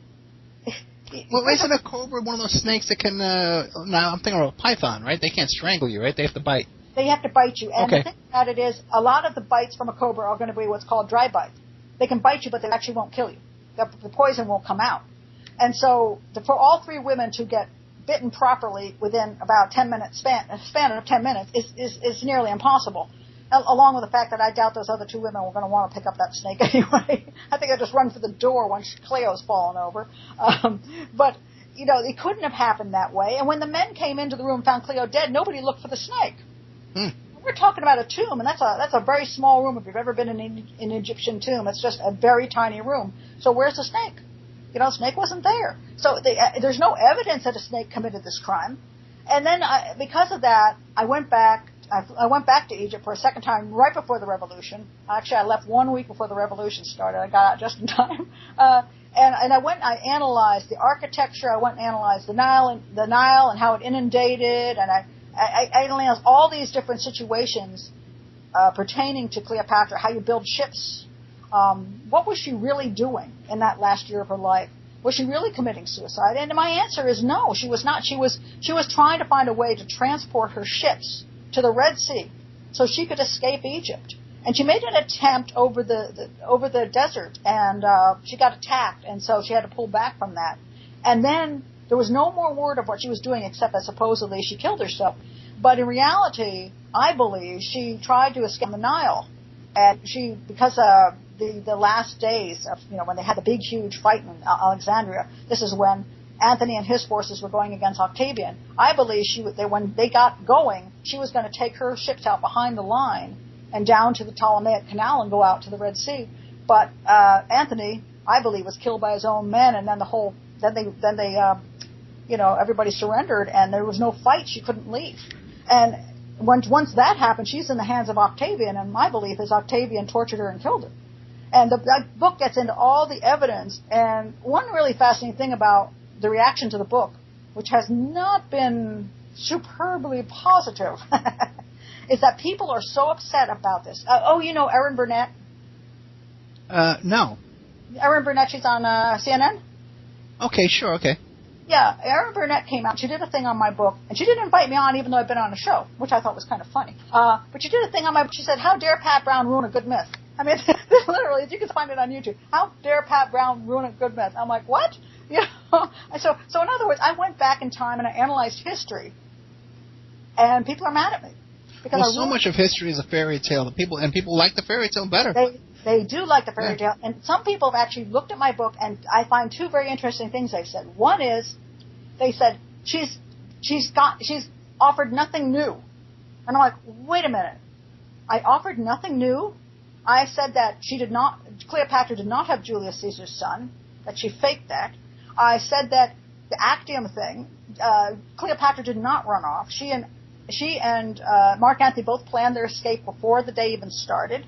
Well, isn't a cobra one of those snakes that can, now I'm thinking of a python, right? They can't strangle you, right? They have to bite. They have to bite you, and okay. The thing about it is, a lot of the bites from a cobra are going to be what's called dry bites. They can bite you, but they actually won't kill you. The poison won't come out. And so for all 3 women to get bitten properly within about 10 minutes a span of 10 minutes is nearly impossible. Along with the fact that I doubt those other 2 women were going to want to pick up that snake anyway. I think I'd just run for the door once Cleo's fallen over. But it couldn't have happened that way. And when the men came into the room and found Cleo dead, nobody looked for the snake. We're talking about a tomb, and that's a very small room. If you've ever been in an Egyptian tomb, it's just a very tiny room. So where's the snake? Snake wasn't there. So there's no evidence that a snake committed this crime. And then because of that, I went back to Egypt for a second time right before the revolution. Actually, I left 1 week before the revolution started. I got out just in time. And I analyzed the architecture. I went and analyzed the Nile and how it inundated, and I analyzed all these different situations pertaining to Cleopatra, how you build ships. What was she really doing in that last year of her life? Was she really committing suicide? And my answer is no, she was not. She was trying to find a way to transport her ships to the Red Sea so she could escape Egypt. And she made an attempt over the desert, and she got attacked, and so she had to pull back from that. And then there was no more word of what she was doing except that supposedly she killed herself. But in reality, I believe she tried to escape the Nile. And because the last days of, when they had the big, huge fight in Alexandria, this is when Antony and his forces were going against Octavian. I believe when they got going, she was going to take her ships out behind the line and down to the Ptolemaic Canal and go out to the Red Sea. But Antony, I believe, was killed by his own men, and then everybody surrendered, and there was no fight. She couldn't leave. And once that happened, she's in the hands of Octavian, and my belief is Octavian tortured her and killed her. And the book gets into all the evidence, and one really fascinating thing about the reaction to the book, which has not been superbly positive, is that people are so upset about this. Erin Burnett? No. Erin Burnett, she's on CNN? Okay, sure, okay. Yeah, Erin Burnett came out. She did a thing on my book, and she didn't invite me on even though I'd been on a show, which I thought was kind of funny. But she did a thing on my book. She said, "How dare Pat Brown ruin a good myth?" I mean, literally, you can find it on YouTube. How dare Pat Brown ruin a good myth? I'm like, what? So in other words, I went back in time and I analyzed history, and people are mad at me. Because so much of history is a fairy tale. People like the fairy tale better. They do like the fairy tale, and some people have actually looked at my book, and I find two very interesting things they've said. One is, they said she's offered nothing new, and I'm like, wait a minute, I offered nothing new. I said that Cleopatra did not have Julius Caesar's son, that she faked that. I said that the Actium thing, Cleopatra did not run off. She and Mark Antony both planned their escape before the day even started.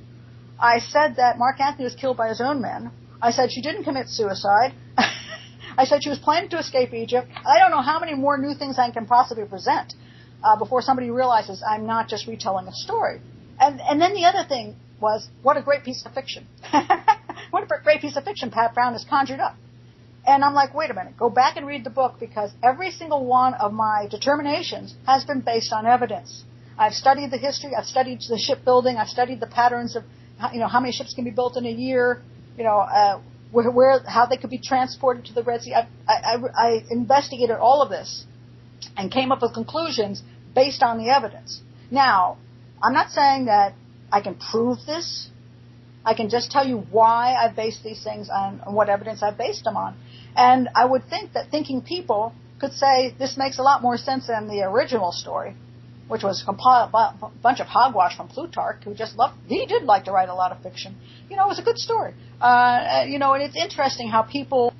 I said that Mark Antony was killed by his own men. I said she didn't commit suicide. I said she was planning to escape Egypt. I don't know how many more new things I can possibly present before somebody realizes I'm not just retelling a story. And then the other thing was, what a great piece of fiction. What a great piece of fiction Pat Brown has conjured up. And I'm like, wait a minute, go back and read the book, because every single one of my determinations has been based on evidence. I've studied the history, I've studied the shipbuilding, I've studied the patterns of how many ships can be built in a year, how they could be transported to the Red Sea. I investigated all of this and came up with conclusions based on the evidence. Now, I'm not saying that I can prove this. I can just tell you why I based these things on and what evidence I based them on. And I would think that thinking people could say this makes a lot more sense than the original story, which was a bunch of hogwash from Plutarch, who he did like to write a lot of fiction. It was a good story. And it's interesting how people,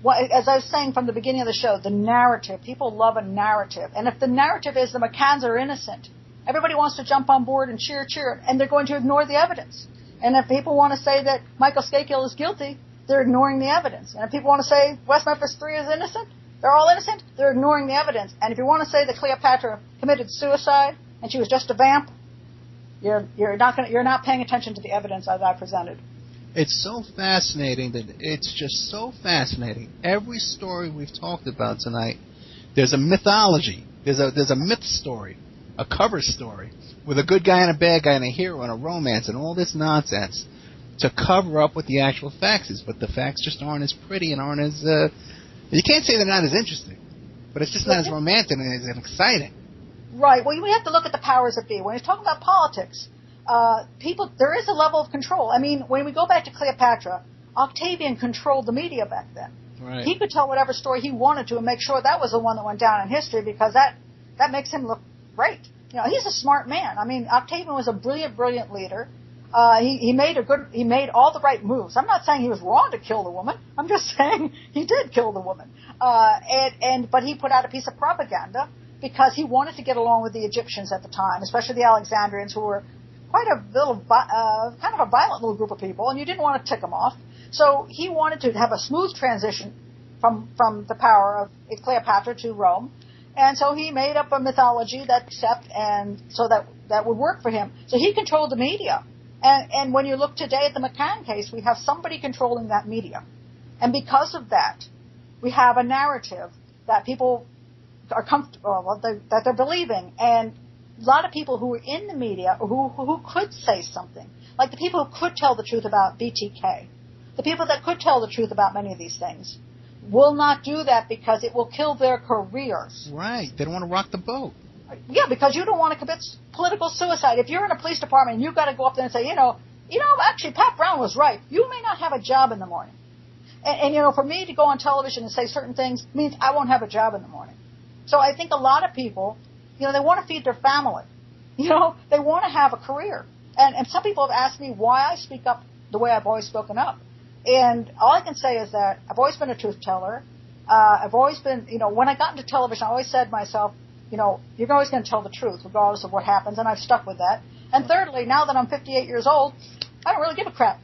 as I was saying from the beginning of the show, the narrative, people love a narrative. And if the narrative is the Mcaanns are innocent, everybody wants to jump on board and cheer, and they're going to ignore the evidence. And if people want to say that Michael Skakel is guilty, they're ignoring the evidence. And if people want to say West Memphis Three is innocent, they're all innocent, they're ignoring the evidence. And if you want to say that Cleopatra committed suicide and she was just a vamp, you're not paying attention to the evidence as I presented. It's so fascinating it's just so fascinating. Every story we've talked about tonight, there's a mythology. There's a myth story, a cover story, with a good guy and a bad guy and a hero and a romance and all this nonsense to cover up what the actual facts is. But the facts just aren't as pretty and aren't as... you can't say they're not as interesting, but it's just not as romantic and as exciting. Right. Well, we have to look at the powers that be. When you're talking about politics, there is a level of control. I mean, when we go back to Cleopatra, Octavian controlled the media back then. Right. He could tell whatever story he wanted to and make sure that was the one that went down in history, because that makes him look great. He's a smart man. I mean, Octavian was a brilliant leader. He made all the right moves. I'm not saying he was wrong to kill the woman. I'm just saying he did kill the woman. But he put out a piece of propaganda because he wanted to get along with the Egyptians at the time, especially the Alexandrians, who were quite a little, kind of a violent little group of people, and you didn't want to tick them off. So he wanted to have a smooth transition from the power of Cleopatra to Rome. And so he made up a mythology and so that would work for him. So he controlled the media. And when you look today at the Mcaann case, we have somebody controlling that media. And because of that, we have a narrative that people are comfortable, that they're believing. And a lot of people who are in the media who could say something, like the people who could tell the truth about BTK, the people that could tell the truth about many of these things, will not do that because it will kill their careers. Right. They don't want to rock the boat. Yeah, because you don't want to commit political suicide. If you're in a police department and you've got to go up there and say, actually, Pat Brown was right. You may not have a job in the morning. And for me to go on television and say certain things means I won't have a job in the morning. So I think a lot of people, they want to feed their family. They want to have a career. And some people have asked me why I speak up the way I've always spoken up. And all I can say is that I've always been a truth teller. I've always been, when I got into television, I always said to myself, you're always going to tell the truth regardless of what happens, and I've stuck with that. And thirdly, now that I'm 58 years old, I don't really give a crap,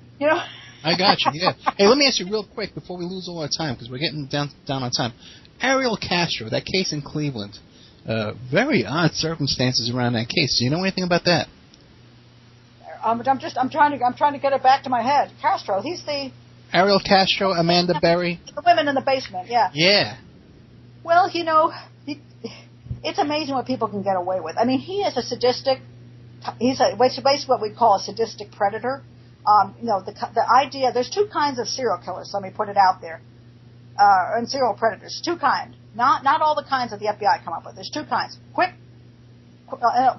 I got you, yeah. Hey, let me ask you real quick before we lose all our time, because we're getting down on time. Ariel Castro, that case in Cleveland, very odd circumstances around that case. Do you know anything about that? I'm trying to get it back to my head. Castro, he's the... Ariel Castro, Amanda Berry. The women in the basement, yeah. Yeah. Well, it's amazing what people can get away with. I mean, he is a sadistic... He's basically what we call a sadistic predator. The idea... There's two kinds of serial killers, let me put it out there. And serial predators. Two kinds. Not all the kinds that the FBI come up with. There's two kinds. Quick,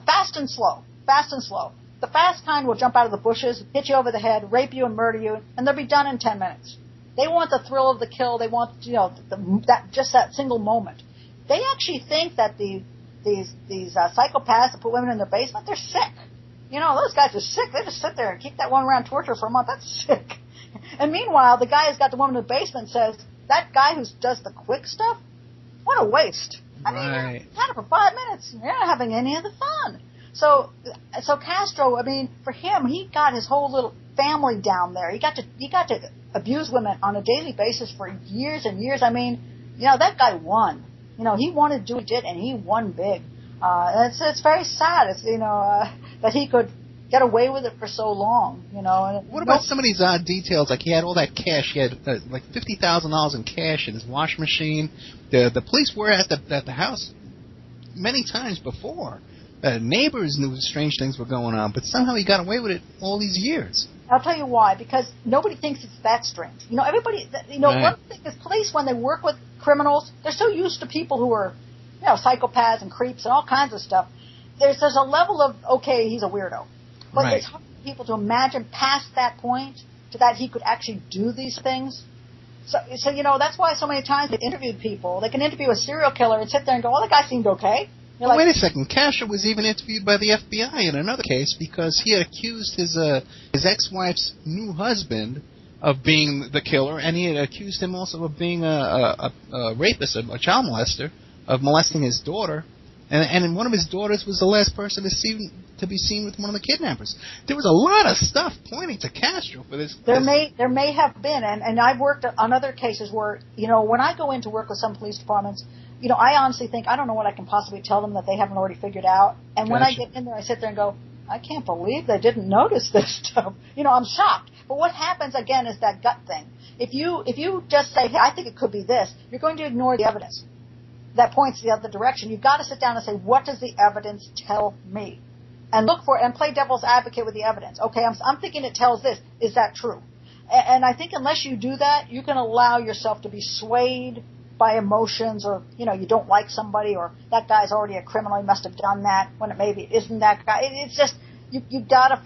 fast and slow. Fast and slow. The fast kind will jump out of the bushes, hit you over the head, rape you and murder you, and they'll be done in 10 minutes. They want the thrill of the kill. They want, that single moment. They actually think that these psychopaths that put women in their basement, they're sick. Those guys are sick. They just sit there and keep that one around torture for a month. That's sick. And meanwhile, the guy who's got the woman in the basement says, that guy who does the quick stuff, what a waste. I mean, you're had it for 5 minutes. You're not having any of the fun. So Castro, I mean, for him, he got his whole little family down there. He got to abuse women on a daily basis for years and years. I mean, that guy won. He wanted to do what he did, and he won big. It's very sad. That he could get away with it for so long. What about some of these odd details? Like he had all that cash. He had like $50,000 in cash in his washing machine. The police were at the house many times before. Neighbors knew strange things were going on, but somehow he got away with it all these years. I'll tell you why. Because nobody thinks it's that strange. Everybody. Right. One thing is police, when they work with criminals, they're so used to people who are, psychopaths and creeps and all kinds of stuff. There's a level of, okay, he's a weirdo, but right. It's hard for people to imagine past that point to that he could actually do these things. So that's why so many times they've interviewed people. They can interview a serial killer and sit there and go, "Oh, the guy seemed okay." Well, wait a second. Castro was even interviewed by the FBI in another case because he had accused his ex-wife's new husband of being the killer, and he had accused him also of being a rapist, a child molester, of molesting his daughter. And one of his daughters was the last person to be seen with one of the kidnappers. There was a lot of stuff pointing to Castro for this. There may have been, and I've worked on other cases where, when I go in to work with some police departments, I honestly think, I don't know what I can possibly tell them that they haven't already figured out. And when I get in there, I sit there and go, I can't believe they didn't notice this stuff. I'm shocked. But what happens, again, is that gut thing. If you just say, hey, I think it could be this, you're going to ignore the evidence that points the other direction. You've got to sit down and say, what does the evidence tell me? And look for it and play devil's advocate with the evidence. Okay, I'm thinking it tells this. Is that true? And I think unless you do that, you can allow yourself to be swayed by emotions, or you don't like somebody, or that guy's already a criminal, he must have done that, when it maybe isn't that guy. It's just you gotta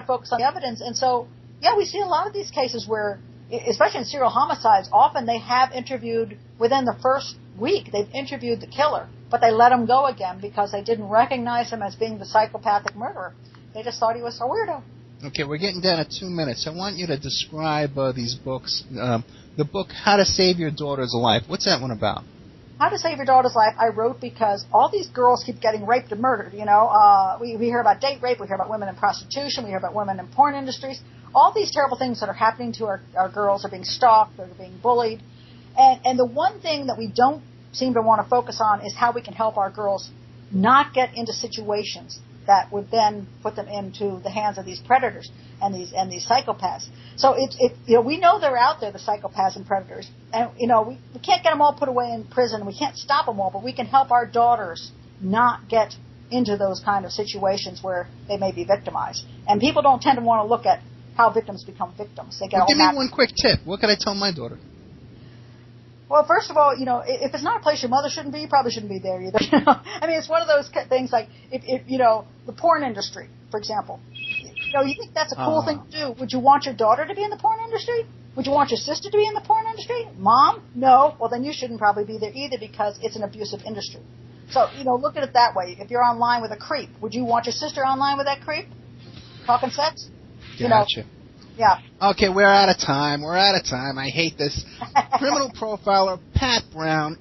focus on the evidence. And so we see a lot of these cases where, especially in serial homicides, often they have interviewed within the first week. They've interviewed the killer, but they let him go again because they didn't recognize him as being the psychopathic murderer. They just thought he was a weirdo. Okay, we're getting down to 2 minutes. I want you to describe these books. The book, How to Save Your Daughter's Life. What's that one about? How to Save Your Daughter's Life, I wrote because all these girls keep getting raped and murdered, We hear about date rape, we hear about women in prostitution, we hear about women in porn industries. All these terrible things that are happening to our girls are being stalked, they're being bullied. And the one thing that we don't seem to want to focus on is how we can help our girls not get into situations that would then put them into the hands of these predators and these psychopaths. So we know they're out there, the psychopaths and predators, and we can't get them all put away in prison. We can't stop them all, but we can help our daughters not get into those kind of situations where they may be victimized. And people don't tend to want to look at how victims become victims. They get give me one quick tip. What can I tell my daughter? Well, first of all, if it's not a place your mother shouldn't be, you probably shouldn't be there either. I mean, it's one of those things like if the porn industry, for example. You think that's a cool thing to do? Would you want your daughter to be in the porn industry? Would you want your sister to be in the porn industry? Mom? No. Well, then you shouldn't probably be there either because it's an abusive industry. So, look at it that way. If you're online with a creep, would you want your sister online with that creep? Talking sex? Gotcha. Yeah. Okay, we're out of time. I hate this. Criminal profiler Pat Brown